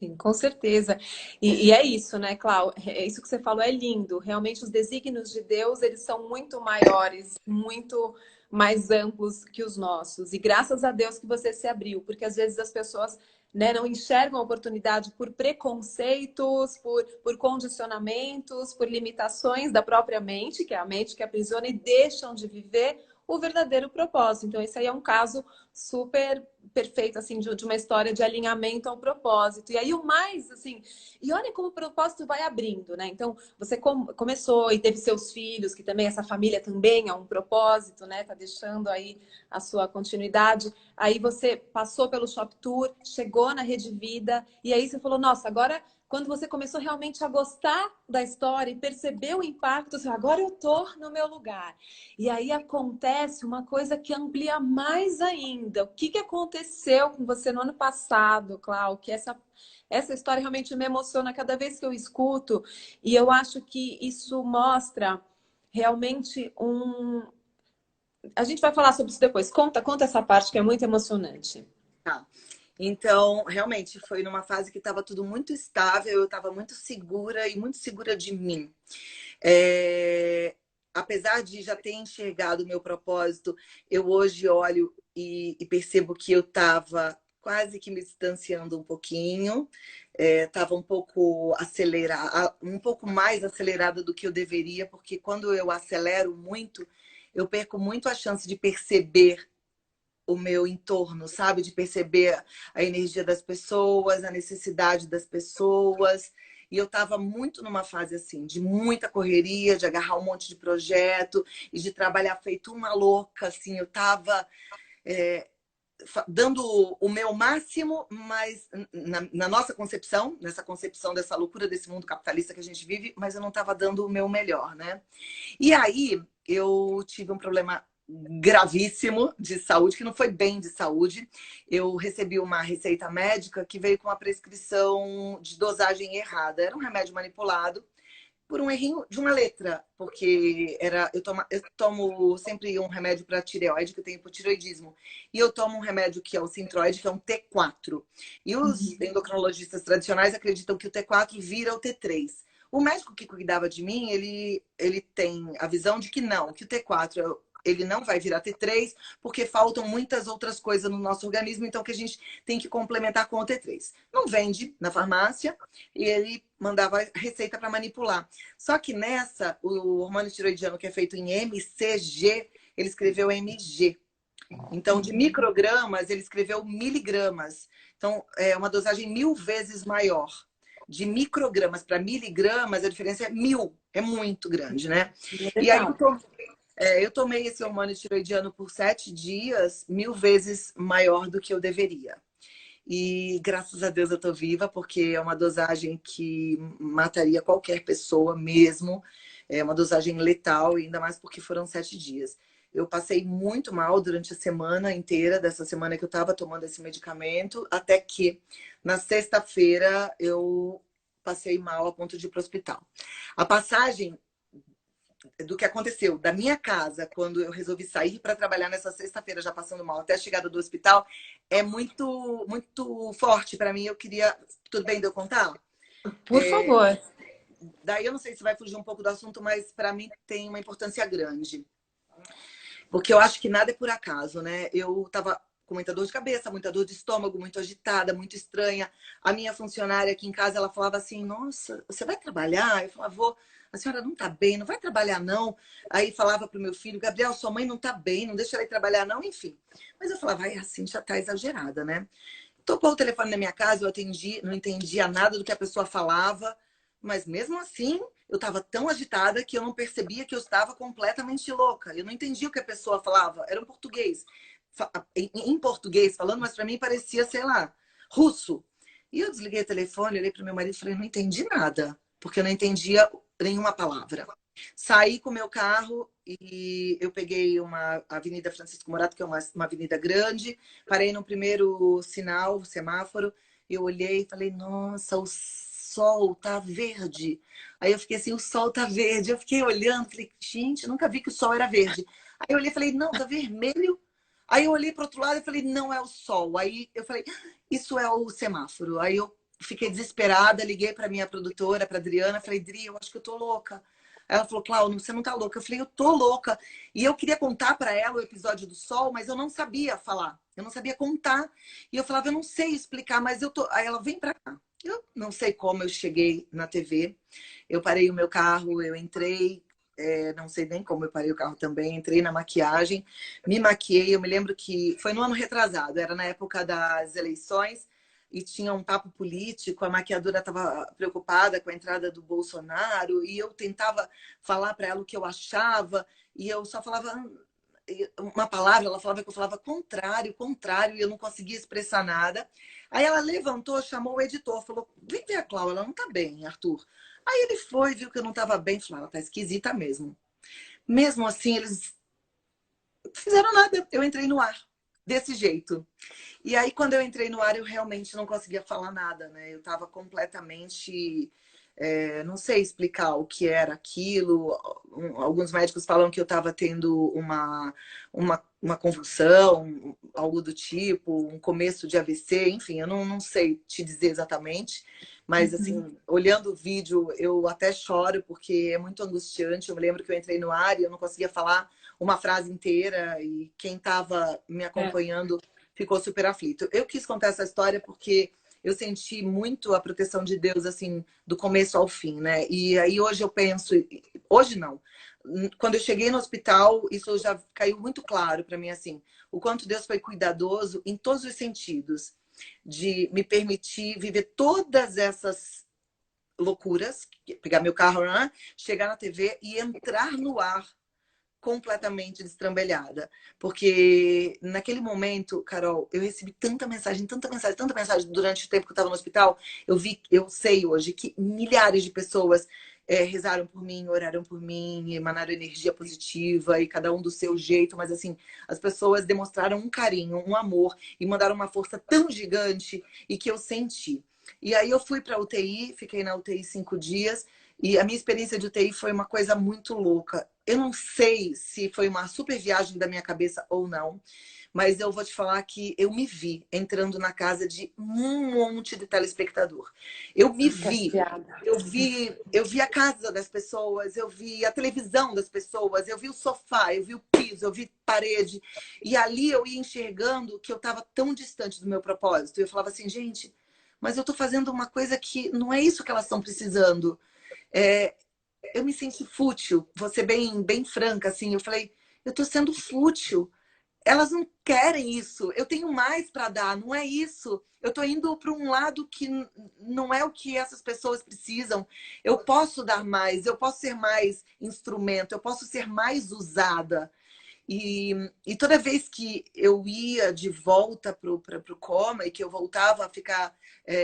[SPEAKER 1] Sim, com certeza. E é isso, né, Clau? É isso que você falou, é lindo. Realmente, os desígnios de Deus, eles são muito maiores, muito mais amplos que os nossos. E graças a Deus que você se abriu, porque às vezes as pessoas, né, não enxergam a oportunidade por preconceitos, por condicionamentos, por limitações da própria mente, que é a mente que aprisiona, e deixam de viver o verdadeiro propósito. Então, esse aí é um caso super perfeito, assim, de uma história de alinhamento ao propósito. E aí o mais, assim, e olha como o propósito vai abrindo, né? Então, você começou e teve seus filhos, que também essa família também é um propósito, né? Tá deixando aí a sua continuidade. Aí você passou pelo Shop Tour, chegou na Rede Vida, e aí você falou, nossa, agora quando você começou realmente a gostar da história e perceber o impacto, você, agora eu tô no meu lugar. E aí acontece uma coisa que amplia mais ainda. O que aconteceu com você no ano passado, Clau? Que essa história realmente me emociona cada vez que eu escuto. E eu acho que isso mostra realmente um. A gente vai falar sobre isso depois. Conta essa parte que é muito emocionante.
[SPEAKER 2] Tá. Então, realmente, foi numa fase que estava tudo muito estável, eu estava muito segura e muito segura de mim. É, Apesar de já ter enxergado o meu propósito, eu hoje olho e percebo que eu estava quase que me distanciando um pouquinho, estava um pouco acelerada, um pouco mais acelerada do que eu deveria, porque quando eu acelero muito, eu perco muito a chance de perceber o meu entorno, sabe? De perceber a energia das pessoas, a necessidade das pessoas. E eu estava muito numa fase assim, de muita correria, de agarrar um monte de projeto e de trabalhar feito uma louca, assim. Eu estava dando o meu máximo, mas na nossa concepção, nessa concepção dessa loucura desse mundo capitalista que a gente vive, mas eu não estava dando o meu melhor, né? E aí eu tive um problema gravíssimo de saúde, que não foi bem de saúde. Eu recebi uma receita médica que veio com a prescrição de dosagem errada. Era um remédio manipulado por um errinho de uma letra, porque eu tomo sempre um remédio para tireoide, que eu tenho hipotireoidismo, e eu tomo um remédio que é o Synthroid, que é um T4. E os endocrinologistas tradicionais acreditam que o T4 vira o T3. O médico que cuidava de mim, ele tem a visão de que não, que o T4 ele não vai virar T3, porque faltam muitas outras coisas no nosso organismo, então que a gente tem que complementar com o T3. Não vende na farmácia e ele mandava receita para manipular. Só que nessa, o hormônio tiroidiano que é feito em MCG, ele escreveu MG. Então, de microgramas, ele escreveu miligramas. Então, é uma dosagem 1000 vezes maior. De microgramas para miligramas, a diferença é 1000. É muito grande, né? E aí,
[SPEAKER 1] Legal.
[SPEAKER 2] eu tomei esse hormônio tiroidiano por 7 dias, 1000 vezes maior do que eu deveria. E graças a Deus eu tô viva, porque é uma dosagem que mataria qualquer pessoa mesmo. É uma dosagem letal, ainda mais porque foram 7 dias. Eu passei muito mal durante a semana inteira, dessa semana que eu estava tomando esse medicamento, até que na sexta-feira eu passei mal a ponto de ir para o hospital. A passagem do que aconteceu da minha casa quando eu resolvi sair para trabalhar nessa sexta-feira, já passando mal, até a chegada do hospital, é muito, muito forte para mim. Eu queria... Tudo bem de eu contar?
[SPEAKER 1] Por favor.
[SPEAKER 2] Daí eu não sei se vai fugir um pouco do assunto, mas para mim tem uma importância grande. Porque eu acho que nada é por acaso, né? Eu tava com muita dor de cabeça, muita dor de estômago, muito agitada, muito estranha. A minha funcionária aqui em casa, ela falava assim, nossa, você vai trabalhar? Eu falava, vou. A senhora não tá bem, não vai trabalhar não. Aí falava pro meu filho, Gabriel, sua mãe não tá bem, não deixa ela ir trabalhar não, enfim. Mas eu falava, ai, assim já tá exagerada, né? Tocou o telefone na minha casa, eu atendi, não entendia nada do que a pessoa falava, mas mesmo assim, eu estava tão agitada que eu não percebia que eu estava completamente louca. Eu não entendia o que a pessoa falava, era um português. Em português falando, mas para mim parecia, sei lá, russo. E eu desliguei o telefone, olhei para o meu marido e falei, não entendi nada, porque eu não entendia nenhuma palavra. Saí com o meu carro e eu peguei uma Avenida Francisco Morato, que é uma avenida grande. Parei no primeiro sinal, semáforo. Eu olhei e falei, nossa, o sol tá verde. Aí eu fiquei assim, o sol tá verde. Eu fiquei olhando, falei, gente, nunca vi que o sol era verde. Aí eu olhei e falei, não, tá vermelho. Aí eu olhei para outro lado e falei, não é o sol. Aí eu falei, isso é o semáforo. Aí eu fiquei desesperada, liguei para minha produtora, para Adriana, falei, Dri, eu acho que eu tô louca. Ela falou, Cláudia, você não tá louca. Eu falei, eu tô louca. E eu queria contar para ela o episódio do sol, mas eu não sabia falar. Eu não sabia contar. E eu falava, eu não sei explicar, mas eu tô. Aí ela, vem para cá. Eu não sei como eu cheguei na TV. Eu parei o meu carro, eu entrei. Não sei nem como eu parei o carro também. Entrei na maquiagem, me maquiei. Eu me lembro que foi no ano retrasado, era na época das eleições e tinha um papo político, a maquiadora estava preocupada com a entrada do Bolsonaro e eu tentava falar para ela o que eu achava e eu só falava uma palavra, ela falava que eu falava contrário, contrário, e eu não conseguia expressar nada. Aí ela levantou, chamou o editor, falou, vem ver a Cláudia, ela não tá bem, Arthur. Aí ele foi, viu que eu não tava bem, falou, ela tá esquisita mesmo. Mesmo assim, eles fizeram nada, eu entrei no ar, desse jeito. E aí, quando eu entrei no ar, eu realmente não conseguia falar nada, né? Eu estava completamente. Não sei explicar o que era aquilo. Alguns médicos falam que eu estava tendo uma convulsão, algo do tipo, um começo de AVC, enfim, eu não sei te dizer exatamente. Mas, assim, olhando o vídeo, eu até choro, porque é muito angustiante. Eu me lembro que eu entrei no ar e eu não conseguia falar uma frase inteira, e quem estava me acompanhando ficou super aflito. Eu quis contar essa história porque eu senti muito a proteção de Deus, assim, do começo ao fim, né? E aí hoje eu penso, hoje não. Quando eu cheguei no hospital, isso já caiu muito claro para mim, assim, o quanto Deus foi cuidadoso em todos os sentidos, de me permitir viver todas essas loucuras, pegar meu carro, né? Chegar na TV e entrar no ar completamente destrambelhada. Porque naquele momento, Carol, eu recebi tanta mensagem, tanta mensagem, tanta mensagem durante o tempo que eu estava no hospital. Eu sei hoje que milhares de pessoas rezaram por mim, oraram por mim, emanaram energia positiva e cada um do seu jeito, mas assim, as pessoas demonstraram um carinho, um amor e mandaram uma força tão gigante e que eu senti. E aí eu fui para a UTI, fiquei na UTI 5 dias. E a minha experiência de UTI foi uma coisa muito louca. Eu não sei se foi uma super viagem da minha cabeça ou não, mas eu vou te falar que eu me vi entrando na casa de um monte de telespectador. Eu me vi, eu vi a casa das pessoas, eu vi a televisão das pessoas, eu vi o sofá, eu vi o piso, eu vi parede. E ali eu ia enxergando que eu estava tão distante do meu propósito. Eu falava assim, gente, mas eu estou fazendo uma coisa que não é isso que elas estão precisando. É, eu me senti fútil, vou ser bem franca, assim. Eu falei, eu tô sendo fútil. Elas não querem isso. Eu tenho mais para dar, não é isso. Eu tô indo para um lado que não é o que essas pessoas precisam. Eu posso dar mais, eu posso ser mais instrumento, eu posso ser mais usada. E toda vez que eu ia de volta para o coma e que eu voltava a ficar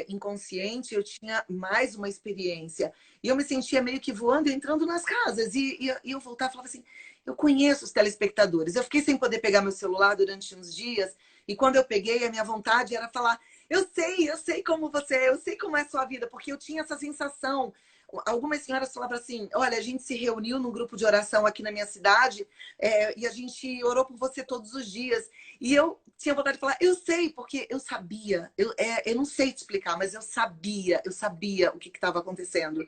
[SPEAKER 2] inconsciente, eu tinha mais uma experiência. E eu me sentia meio que voando, entrando nas casas. E eu voltava e falava assim, eu conheço os telespectadores. Eu fiquei sem poder pegar meu celular durante uns dias. E quando eu peguei, a minha vontade era falar, eu sei como você é, eu sei como é a sua vida. Porque eu tinha essa sensação. algumas senhoras falavam assim, olha, a gente se reuniu num grupo de oração aqui na minha cidade e a gente orou por você todos os dias. E eu tinha vontade de falar, eu sei, porque eu sabia. Eu não sei te explicar, mas eu sabia o que estava acontecendo.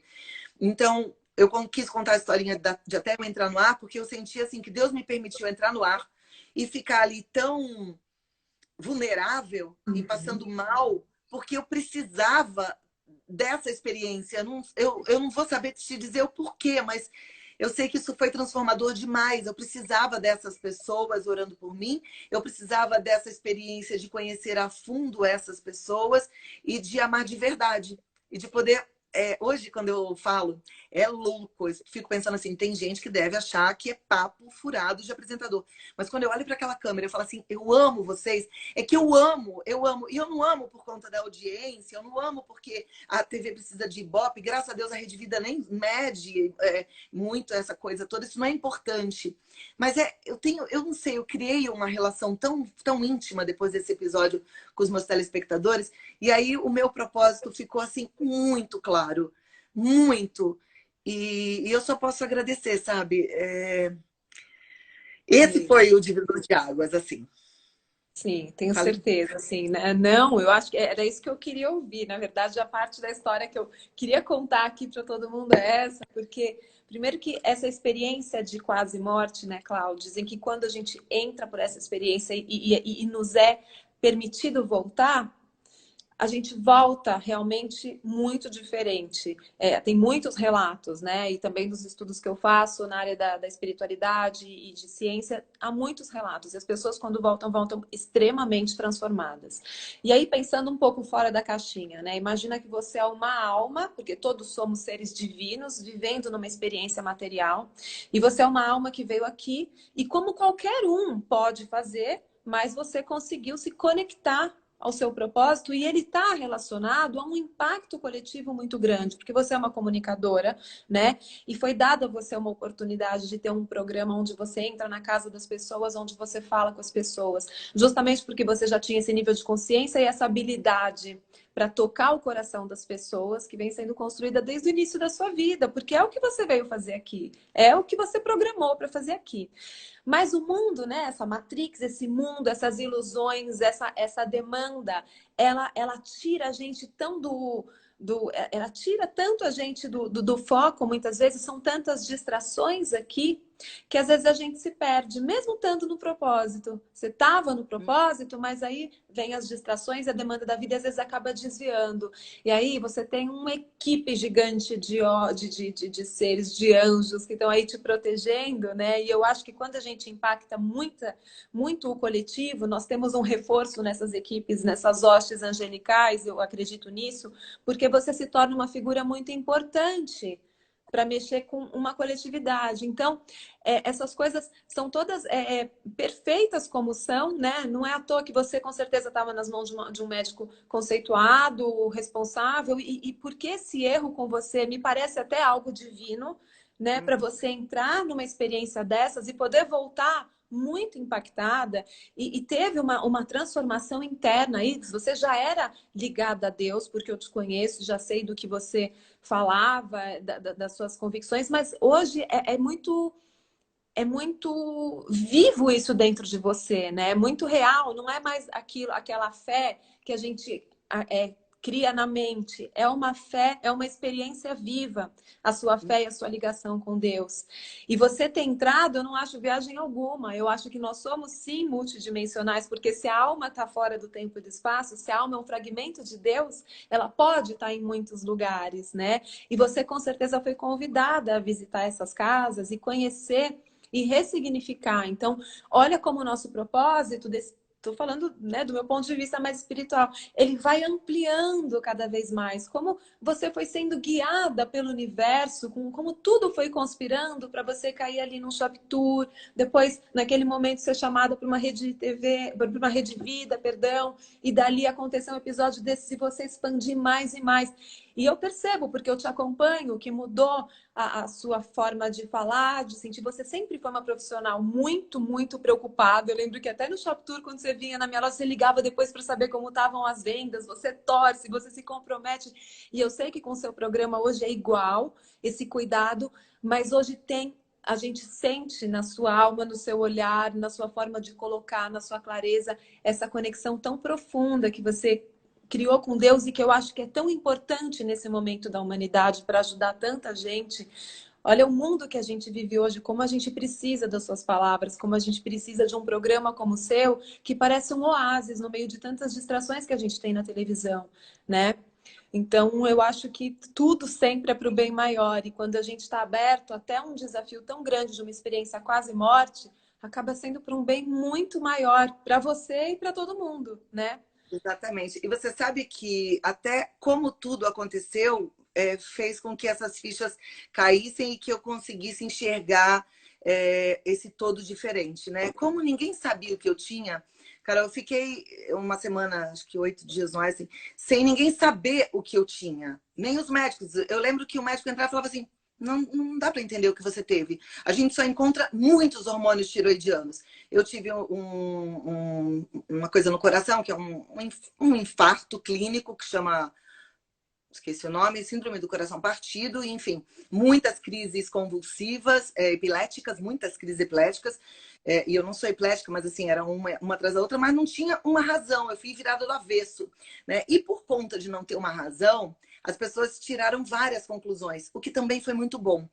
[SPEAKER 2] Então, eu quis contar a historinha de até eu entrar no ar, porque eu senti assim que Deus me permitiu entrar no ar e ficar ali tão vulnerável e passando mal, porque eu precisava dessa experiência. Eu não vou saber te dizer o porquê, mas eu sei que isso foi transformador demais. Eu precisava dessas pessoas orando por mim, eu precisava dessa experiência de conhecer a fundo essas pessoas e de amar de verdade. E de poder. Hoje, quando eu falo, é louco. Eu fico pensando assim: tem gente que deve achar que é papo furado de apresentador. Mas quando eu olho para aquela câmera e falo assim: eu amo vocês, é que eu amo, eu amo. E eu não amo por conta da audiência, eu não amo porque a TV precisa de Ibope. Graças a Deus a Rede Vida nem mede muito essa coisa toda. Isso não é importante. Mas eu não sei, eu criei uma relação tão íntima depois desse episódio com os meus telespectadores. E aí o meu propósito ficou assim muito claro, muito. E eu só posso agradecer, sabe? Esse
[SPEAKER 1] Sim.
[SPEAKER 2] foi o divisor de águas, assim.
[SPEAKER 1] Sim, tenho
[SPEAKER 2] Falei.
[SPEAKER 1] certeza, assim, né? Não, eu acho que era isso que eu queria ouvir. Na verdade, a parte da história que eu queria contar aqui para todo mundo é essa, porque primeiro que essa experiência de quase morte, né, Cláudia, dizem que quando a gente entra por essa experiência e nos é permitido voltar, a gente volta realmente muito diferente. Tem muitos relatos, né? E também dos estudos que eu faço na área da espiritualidade e de ciência, há muitos relatos. E as pessoas, quando voltam, voltam extremamente transformadas. E aí, pensando um pouco fora da caixinha, né? Imagina que você é uma alma, porque todos somos seres divinos, vivendo numa experiência material. E você é uma alma que veio aqui, e como qualquer um pode fazer, mas você conseguiu se conectar ao seu propósito e ele está relacionado a um impacto coletivo muito grande, porque você é uma comunicadora, né? E foi dada a você uma oportunidade de ter um programa onde você entra na casa das pessoas, onde você fala com as pessoas, justamente porque você já tinha esse nível de consciência e essa habilidade para tocar o coração das pessoas que vem sendo construída desde o início da sua vida, porque é o que você veio fazer aqui, é o que você programou para fazer aqui. Mas o mundo, né, essa Matrix, esse mundo, essas ilusões, essa demanda, ela tira a gente tão ela tira tanto a gente do foco, muitas vezes são tantas distrações aqui, que às vezes a gente se perde, mesmo estando no propósito. Você estava no propósito, mas aí vem as distrações, a demanda da vida, e às vezes acaba desviando. E aí você tem uma equipe gigante de seres, de anjos que estão aí te protegendo, né? E eu acho que quando a gente impacta muito o coletivo, nós temos um reforço nessas equipes, nessas hostes angelicais, eu acredito nisso, porque você se torna uma figura muito importante para mexer com uma coletividade. Então, essas coisas são todas perfeitas como são, né? Não é à toa que você, com certeza, estava nas mãos de um médico conceituado, responsável, e porque esse erro com você me parece até algo divino, né? Para você entrar numa experiência dessas e poder voltar muito impactada e teve uma transformação interna aí. Você já era ligada a Deus, porque eu te conheço, já sei do que você falava, das suas convicções, mas hoje é muito vivo isso dentro de você, né? É muito real, não é mais aquela fé que a gente cria na mente. É uma fé, é uma experiência viva, a sua fé e a sua ligação com Deus. E você ter entrado, eu não acho viagem alguma. Eu acho que nós somos, sim, multidimensionais, porque se a alma está fora do tempo e do espaço, se a alma é um fragmento de Deus, ela pode estar em muitos lugares, né? E você, com certeza, foi convidada a visitar essas casas e conhecer e ressignificar. Então, olha como o nosso propósito, estou falando, né, do meu ponto de vista mais espiritual, ele vai ampliando cada vez mais. Como você foi sendo guiada pelo universo, como tudo foi conspirando para você cair ali num shop tour, depois, naquele momento, ser chamada para uma rede de TV, para uma rede vida, perdão, e dali acontecer um episódio desse e você expandir mais e mais. E eu percebo, porque eu te acompanho, que mudou a sua forma de falar, de sentir. Você sempre foi uma profissional muito, muito preocupada. Eu lembro que até no Shop Tour, quando você vinha na minha loja, você ligava depois para saber como estavam as vendas, você torce, você se compromete. E eu sei que com o seu programa hoje é igual, esse cuidado, mas hoje a gente sente na sua alma, no seu olhar, na sua forma de colocar, na sua clareza, essa conexão tão profunda que você criou com Deus e que eu acho que é tão importante nesse momento da humanidade para ajudar tanta gente. Olha o mundo que a gente vive hoje, como a gente precisa das suas palavras, como a gente precisa de um programa como o seu, que parece um oásis no meio de tantas distrações que a gente tem na televisão, né? Então, eu acho que tudo sempre é para o bem maior. E quando a gente está aberto até um desafio tão grande de uma experiência quase morte, acaba sendo para um bem muito maior para você e para todo mundo, né?
[SPEAKER 2] Exatamente. E você sabe que até como tudo aconteceu, fez com que essas fichas caíssem e que eu conseguisse enxergar esse todo diferente, né? Como ninguém sabia o que eu tinha, cara, eu fiquei uma semana, acho que 8 dias mais, assim, sem ninguém saber o que eu tinha. Nem os médicos. Eu lembro que o médico entrava e falava assim, não dá para entender o que você teve. A gente só encontra muitos hormônios tiroidianos. Eu tive uma coisa no coração, que é um infarto clínico, que chama, esqueci o nome, síndrome do coração partido, enfim, muitas crises convulsivas, epiléticas, muitas crises epiléticas. E eu não sou epilética, mas assim, era uma atrás da outra, mas não tinha uma razão. Eu fui virada do avesso, né? E por conta de não ter uma razão, as pessoas tiraram várias conclusões, o que também foi muito bom.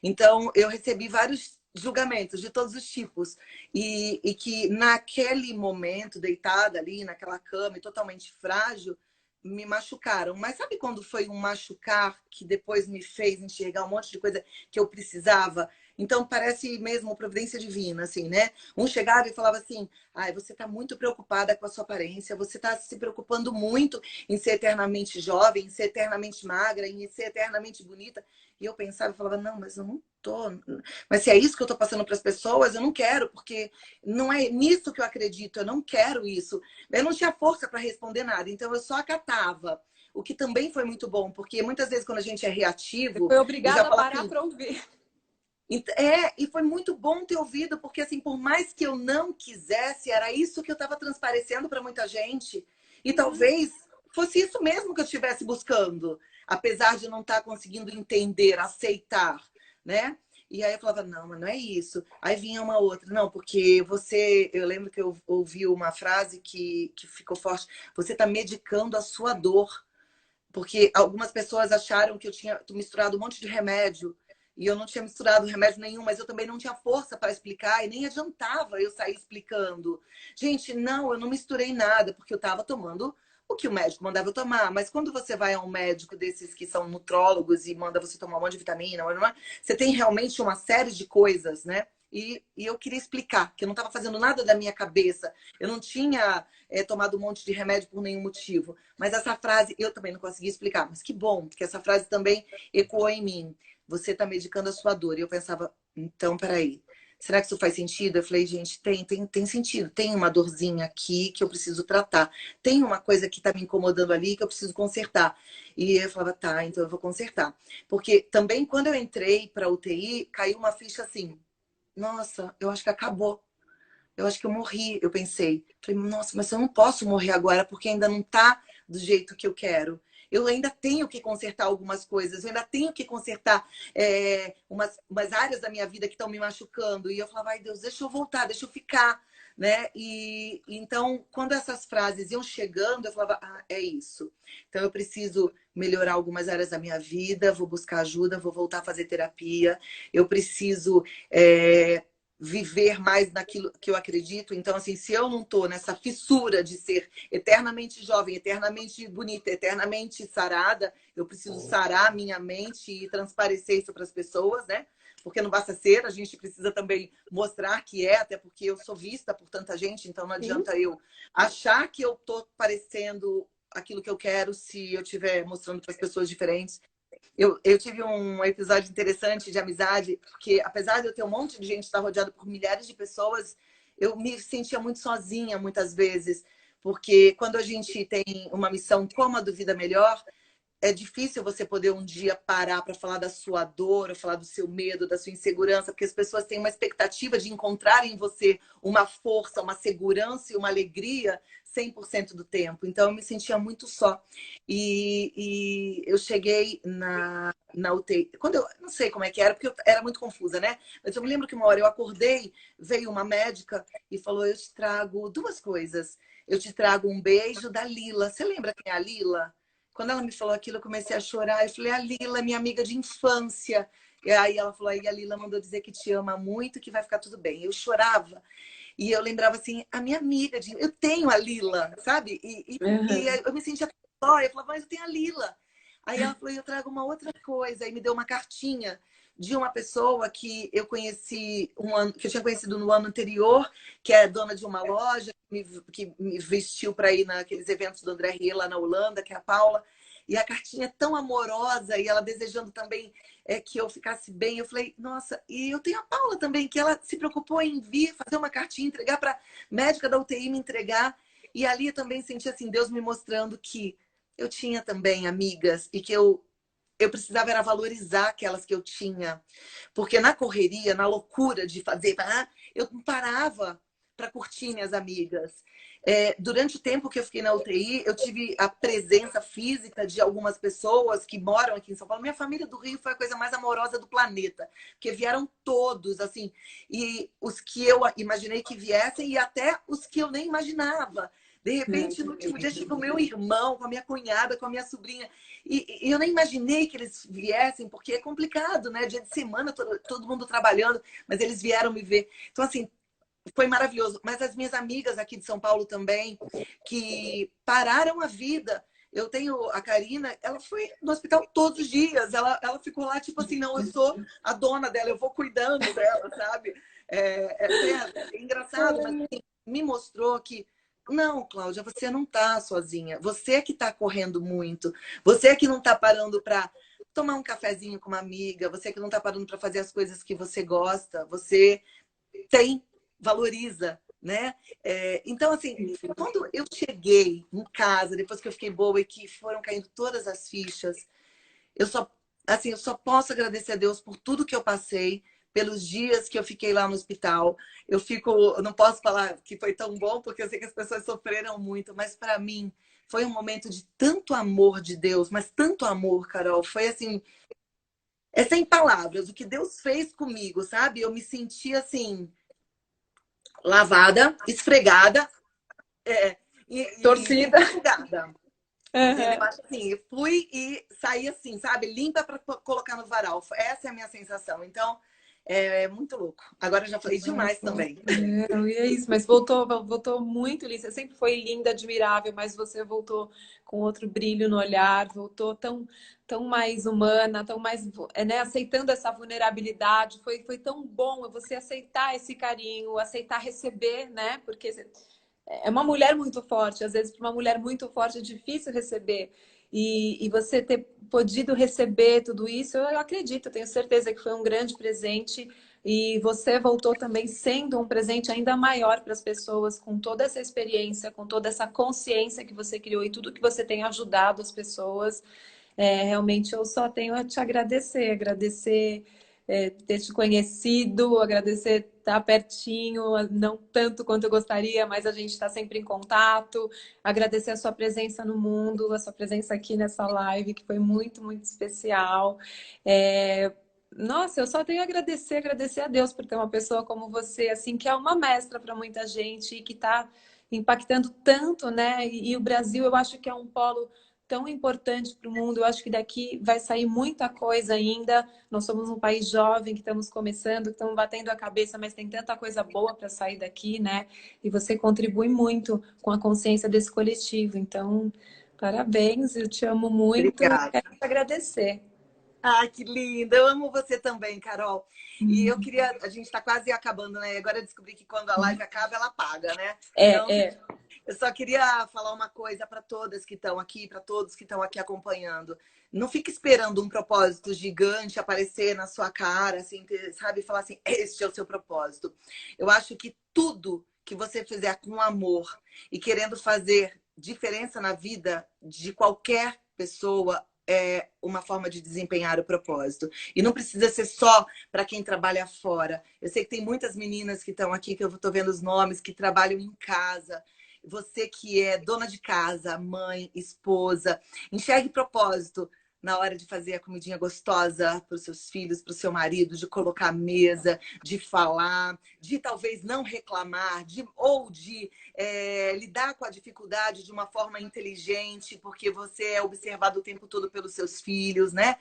[SPEAKER 2] Então, eu recebi vários julgamentos de todos os tipos. E que naquele momento, deitada ali naquela cama, e totalmente frágil, me machucaram. Mas sabe quando foi um machucar que depois me fez enxergar um monte de coisa que eu precisava? Então parece mesmo providência divina, assim, né? Um chegava e falava assim: ai, você está muito preocupada com a sua aparência, você está se preocupando muito em ser eternamente jovem, em ser eternamente magra, em ser eternamente bonita. E eu pensava e falava: não, mas eu não tô. Mas se é isso que eu estou passando para as pessoas, eu não quero, porque não é nisso que eu acredito, eu não quero isso. Eu não tinha força para responder nada, então eu só acatava. O que também foi muito bom, porque muitas vezes quando a gente é
[SPEAKER 1] Você
[SPEAKER 2] reativo
[SPEAKER 1] foi
[SPEAKER 2] e já
[SPEAKER 1] obrigada a
[SPEAKER 2] fala
[SPEAKER 1] parar
[SPEAKER 2] assim,
[SPEAKER 1] para ouvir.
[SPEAKER 2] e foi muito bom ter ouvido, porque assim, por mais que eu não quisesse, era isso que eu estava transparecendo para muita gente. E
[SPEAKER 1] Uhum.
[SPEAKER 2] talvez fosse isso mesmo que eu estivesse buscando, apesar de não estar conseguindo entender, aceitar, né? E aí eu falava, não, mas não é isso. Aí vinha uma outra, não, porque você, eu lembro que eu ouvi uma frase que ficou forte, você está medicando a sua dor. Porque algumas pessoas acharam que eu tinha misturado um monte de remédio e eu não tinha misturado remédio nenhum, mas eu também não tinha força para explicar e nem adiantava eu sair explicando. Gente, não, eu não misturei nada, porque eu estava tomando o que o médico mandava eu tomar. Mas quando você vai a um médico desses que são nutrólogos e manda você tomar um monte de vitamina, você tem realmente uma série de coisas, né? E eu queria explicar que eu não estava fazendo nada da minha cabeça. Eu não tinha tomado um monte de remédio por nenhum motivo. Mas essa frase eu também não consegui explicar. Mas que bom, porque essa frase também ecoou em mim. Você está medicando a sua dor. E eu pensava, então, peraí. Será que isso faz sentido? Eu falei, gente, tem sentido. Tem uma dorzinha aqui que eu preciso tratar. Tem uma coisa que está me incomodando ali que eu preciso consertar. E eu falava, tá, então eu vou consertar. Porque também quando eu entrei para UTI, caiu uma ficha assim. Nossa, eu acho que acabou. Eu acho que eu morri, eu pensei. Falei, nossa, mas eu não posso morrer agora porque ainda não tá do jeito que eu quero. Eu ainda tenho que consertar algumas coisas, eu ainda tenho que consertar umas áreas da minha vida que estão me machucando. E eu falava, ai Deus, deixa eu voltar, deixa eu ficar, né? E então, quando essas frases iam chegando, eu falava, ah, é isso. Então, eu preciso melhorar algumas áreas da minha vida, vou buscar ajuda, vou voltar a fazer terapia. Eu preciso viver mais naquilo que eu acredito. Então, assim, se eu não estou nessa fissura de ser eternamente jovem, eternamente bonita, eternamente sarada, eu preciso sarar a minha mente e transparecer isso para as pessoas, né? Porque não basta ser, a gente precisa também mostrar que é, até porque eu sou vista por tanta gente, então não
[SPEAKER 1] Sim.
[SPEAKER 2] adianta eu achar que eu tô parecendo aquilo que eu quero se eu estiver mostrando para as pessoas diferentes. Eu tive um episódio interessante de amizade, porque apesar de eu ter um monte de gente estar rodeada por milhares de pessoas, eu me sentia muito sozinha muitas vezes, porque quando a gente tem uma missão como a do Vida Melhor, é difícil você poder um dia parar para falar da sua dor, ou falar do seu medo, da sua insegurança, porque as pessoas têm uma expectativa de encontrar em você uma força, uma segurança e uma alegria 100% do tempo. Então, eu me sentia muito só. E eu cheguei na UTI. Quando eu não sei como é que era, porque eu era muito confusa, né? Mas eu me lembro que uma hora eu acordei, veio uma médica e falou: eu te trago duas coisas. Eu te trago um beijo da Lila. Você lembra quem é a Lila? Quando ela me falou aquilo, eu comecei a chorar. Eu falei: a Lila é minha amiga de infância. E aí ela falou: aí a Lila mandou dizer que te ama muito, que vai ficar tudo bem. Eu chorava. E eu lembrava assim, a minha amiga, eu tenho a Lila, sabe? E
[SPEAKER 1] Uhum.
[SPEAKER 2] eu me sentia só, eu falava: mas eu tenho a Lila. Aí ela falou: eu trago uma outra coisa. Aí me deu uma cartinha de uma pessoa que eu conheci que eu tinha conhecido no ano anterior, que é dona de uma loja, que me vestiu para ir naqueles eventos do André Rieu lá na Holanda, que é a Paula. E a cartinha é tão amorosa, e ela desejando também que eu ficasse bem. Eu falei: nossa, e eu tenho a Paula também, que ela se preocupou em vir fazer uma cartinha, entregar para a médica da UTI me entregar. E ali eu também senti assim, Deus me mostrando que eu tinha também amigas e que eu precisava era valorizar aquelas que eu tinha. Porque na correria, na loucura de fazer, eu não parava para curtir minhas amigas. Durante o tempo que eu fiquei na UTI, eu tive a presença física de algumas pessoas que moram aqui em São Paulo. Minha família do Rio foi a coisa mais amorosa do planeta, porque vieram todos, assim, e os que eu imaginei que viessem e até os que eu nem imaginava. De repente, no último dia, chegou meu irmão, com a minha cunhada, com a minha sobrinha. E eu nem imaginei que eles viessem, porque é complicado, né? Dia de semana, todo mundo trabalhando, mas eles vieram me ver. Então, assim, foi maravilhoso. Mas as minhas amigas aqui de São Paulo também, que pararam a vida. Eu tenho a Karina, ela foi no hospital todos os dias. Ela ficou lá, tipo assim, não, eu sou a dona dela, eu vou cuidando dela, sabe? É engraçado, mas assim, me mostrou que não, Cláudia, você não está sozinha. Você é que está correndo muito. Você é que não está parando para tomar um cafezinho com uma amiga. Você é que não está parando para fazer as coisas que você gosta. Você tem, valoriza, né? Então, assim, quando eu cheguei em casa, depois que eu fiquei boa e que foram caindo todas as fichas, eu só, assim, eu só posso agradecer a Deus por tudo que eu passei, pelos dias que eu fiquei lá no hospital. Eu não posso falar que foi tão bom, porque eu sei que as pessoas sofreram muito, mas para mim foi um momento de tanto amor de Deus, mas tanto amor, Carol. Foi assim, é sem palavras o que Deus fez comigo, sabe? Eu me senti assim, lavada, esfregada, é, e
[SPEAKER 1] Torcida.
[SPEAKER 2] perfumada. Entendeu?
[SPEAKER 1] Uhum.
[SPEAKER 2] Assim, fui e saí assim, sabe? Limpa para colocar no varal. Essa é a minha sensação. Então, é muito louco. Agora eu já falei demais
[SPEAKER 1] Nossa,
[SPEAKER 2] também.
[SPEAKER 1] não, e é isso, mas voltou muito linda. Você sempre foi linda, admirável, mas você voltou com outro brilho no olhar, voltou tão mais humana, tão mais, né, aceitando essa vulnerabilidade. Foi tão bom você aceitar esse carinho, aceitar receber, né? Porque é uma mulher muito forte, às vezes para uma mulher muito forte é difícil receber. E você ter podido receber tudo isso, eu acredito, eu tenho certeza que foi um grande presente. E você voltou também sendo um presente ainda maior para as pessoas, com toda essa experiência, com toda essa consciência que você criou e tudo que você tem ajudado as pessoas. Realmente eu só tenho a te agradecer, ter te conhecido, agradecer estar pertinho, não tanto quanto eu gostaria, mas a gente está sempre em contato. Agradecer a sua presença no mundo, a sua presença aqui nessa live, que foi muito, muito especial. É, Nossa, eu só tenho a agradecer a Deus por ter uma pessoa como você, assim, que é uma mestra para muita gente e que está impactando tanto, né? E o Brasil, eu acho que é um polo tão importante para o mundo. Eu acho que daqui vai sair muita coisa ainda. Nós somos um país jovem que estamos começando, que estamos batendo a cabeça, mas tem tanta coisa boa para sair daqui, né? E você contribui muito com a consciência desse coletivo. Então, parabéns, eu te amo muito e
[SPEAKER 2] Obrigada.
[SPEAKER 1] quero te agradecer.
[SPEAKER 2] Ah, que linda! Eu amo você também, Carol. E eu queria. A gente está quase acabando, né? Agora eu descobri que quando a live acaba, ela apaga, né? Então,
[SPEAKER 1] É.
[SPEAKER 2] eu só queria falar uma coisa para todas que estão aqui, para todos que estão aqui acompanhando. Não fique esperando um propósito gigante aparecer na sua cara, assim, sabe? Falar assim: este é o seu propósito. Eu acho que tudo que você fizer com amor e querendo fazer diferença na vida de qualquer pessoa é uma forma de desempenhar o propósito. E não precisa ser só para quem trabalha fora. Eu sei que tem muitas meninas que estão aqui, que eu estou vendo os nomes, que trabalham em casa. Você que é dona de casa, mãe, esposa, enxergue propósito na hora de fazer a comidinha gostosa para os seus filhos, para o seu marido, de colocar a mesa, de falar, de talvez não reclamar, ou de lidar com a dificuldade de uma forma inteligente, porque você é observado o tempo todo pelos seus filhos, né?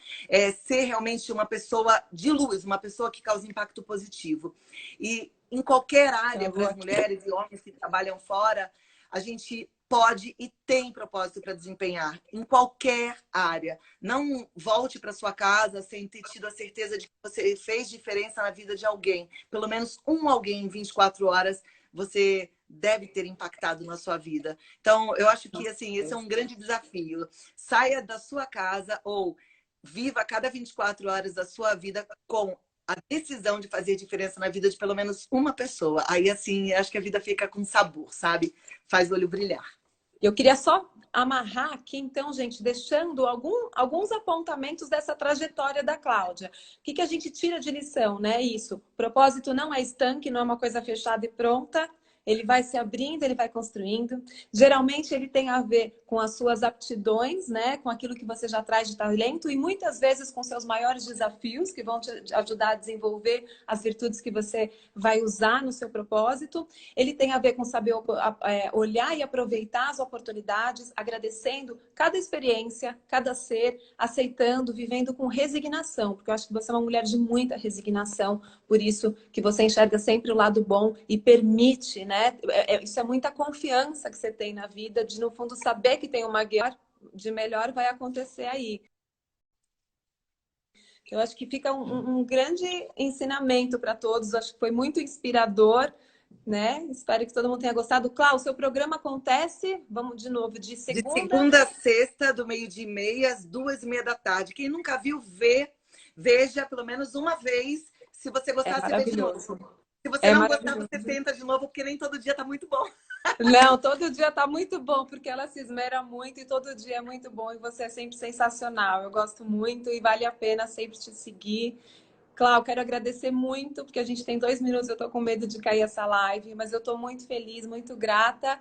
[SPEAKER 2] Ser realmente uma pessoa de luz, uma pessoa que causa impacto positivo. E em qualquer área, para as mulheres e homens que trabalham fora, a gente pode e tem propósito para desempenhar em qualquer área. Não volte para sua casa sem ter tido a certeza de que você fez diferença na vida de alguém. Pelo menos um alguém em 24 horas você deve ter impactado na sua vida. Então, eu acho que assim, esse é um grande desafio. Saia da sua casa ou viva cada 24 horas da sua vida com a decisão de fazer diferença na vida de pelo menos uma pessoa. Aí, assim, acho que a vida fica com sabor, sabe? Faz o olho brilhar.
[SPEAKER 1] Eu queria só amarrar aqui, então, gente, deixando alguns apontamentos dessa trajetória da Cláudia. O que a gente tira de lição, né? Isso. O propósito não é estanque, não é uma coisa fechada e pronta. Ele vai se abrindo, ele vai construindo. Geralmente ele tem a ver com as suas aptidões, né? Com aquilo que você já traz de talento e muitas vezes com seus maiores desafios que vão te ajudar a desenvolver as virtudes que você vai usar no seu propósito. Ele tem a ver com saber olhar e aproveitar as oportunidades, agradecendo cada experiência, cada ser, aceitando, vivendo com resignação, porque eu acho que você é uma mulher de muita resignação, por isso que você enxerga sempre o lado bom e permite, né? Isso é muita confiança que você tem na vida, de no fundo saber que tem uma guia de melhor vai acontecer aí. Eu acho que fica um grande ensinamento para todos, eu acho que foi muito inspirador, né? Espero que todo mundo tenha gostado. Cláudio, seu programa acontece, vamos de novo, de
[SPEAKER 2] De
[SPEAKER 1] segunda
[SPEAKER 2] segunda a sexta, do 12h30 às 2h30 da tarde. Quem nunca viu, veja pelo menos uma vez. Se você
[SPEAKER 1] é
[SPEAKER 2] gostar, você vê de novo.
[SPEAKER 1] maravilhoso.
[SPEAKER 2] Se você
[SPEAKER 1] É
[SPEAKER 2] não gostar,
[SPEAKER 1] maravilhoso.
[SPEAKER 2] você tenta de novo, porque nem todo dia tá muito bom.
[SPEAKER 1] Não, todo dia tá muito bom, porque ela se esmera muito e todo dia é muito bom e você é sempre sensacional. Eu gosto muito e vale a pena sempre te seguir. Cláudio, quero agradecer muito, porque a gente tem 2 minutos, eu tô com medo de cair essa live, mas eu tô muito feliz, muito grata.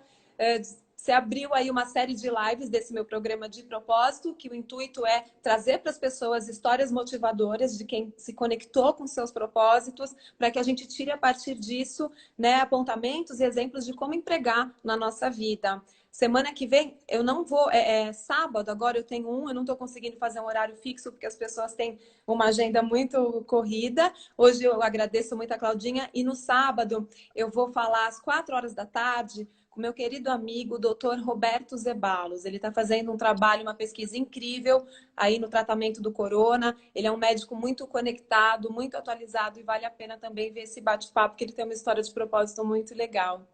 [SPEAKER 1] Você abriu aí uma série de lives desse meu programa de propósito, que o intuito é trazer para as pessoas histórias motivadoras de quem se conectou com seus propósitos, para que a gente tire a partir disso, né, apontamentos e exemplos de como empregar na nossa vida. Semana que vem eu não vou, sábado, agora eu tenho eu não estou conseguindo fazer um horário fixo, porque as pessoas têm uma agenda muito corrida. Hoje eu agradeço muito a Claudinha, e no sábado eu vou falar às 4 horas da tarde com meu querido amigo, o Dr. Roberto Zeballos. Ele está fazendo um trabalho, uma pesquisa incrível aí no tratamento do corona. Ele é um médico muito conectado, muito atualizado, e vale a pena também ver esse bate-papo, porque ele tem uma história de propósito muito legal.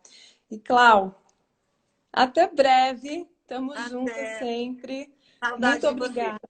[SPEAKER 1] E, Clau, até breve. Tamo junto
[SPEAKER 2] Até.
[SPEAKER 1] sempre.
[SPEAKER 2] Saudade
[SPEAKER 1] Muito
[SPEAKER 2] de você.
[SPEAKER 1] obrigada.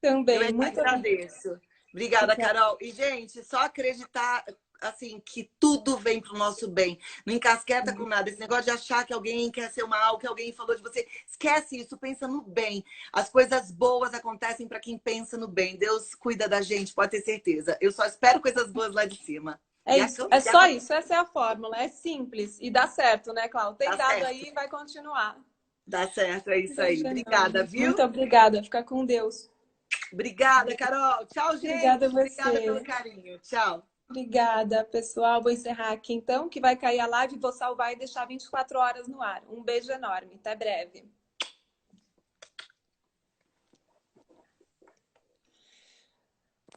[SPEAKER 2] Eu
[SPEAKER 1] Também,
[SPEAKER 2] é que
[SPEAKER 1] muito obrigada.
[SPEAKER 2] agradeço. Obrigada, Carol. E, gente, só acreditar assim que tudo vem para o nosso bem. Não encasqueta com nada. Esse negócio de achar que alguém quer ser mal, que alguém falou de você. Esquece isso, pensa no bem. As coisas boas acontecem para quem pensa no bem. Deus cuida da gente, pode ter certeza. Eu só espero coisas boas lá de cima.
[SPEAKER 1] É isso, é só isso, essa é a fórmula, é simples e dá certo, né, Cláudia? Tem
[SPEAKER 2] Dá
[SPEAKER 1] dado
[SPEAKER 2] certo.
[SPEAKER 1] aí e vai continuar.
[SPEAKER 2] Dá certo, é isso aí.
[SPEAKER 1] Beijo
[SPEAKER 2] Obrigada,
[SPEAKER 1] enorme.
[SPEAKER 2] viu?
[SPEAKER 1] Muito obrigada, fica com Deus.
[SPEAKER 2] Obrigada, Carol. Tchau,
[SPEAKER 1] Obrigada a
[SPEAKER 2] gente. Obrigada pelo
[SPEAKER 1] você.
[SPEAKER 2] carinho. Tchau.
[SPEAKER 1] Obrigada, pessoal. Vou encerrar aqui então, que vai cair a live, vou salvar e deixar 24 horas no ar. Um beijo enorme, até breve.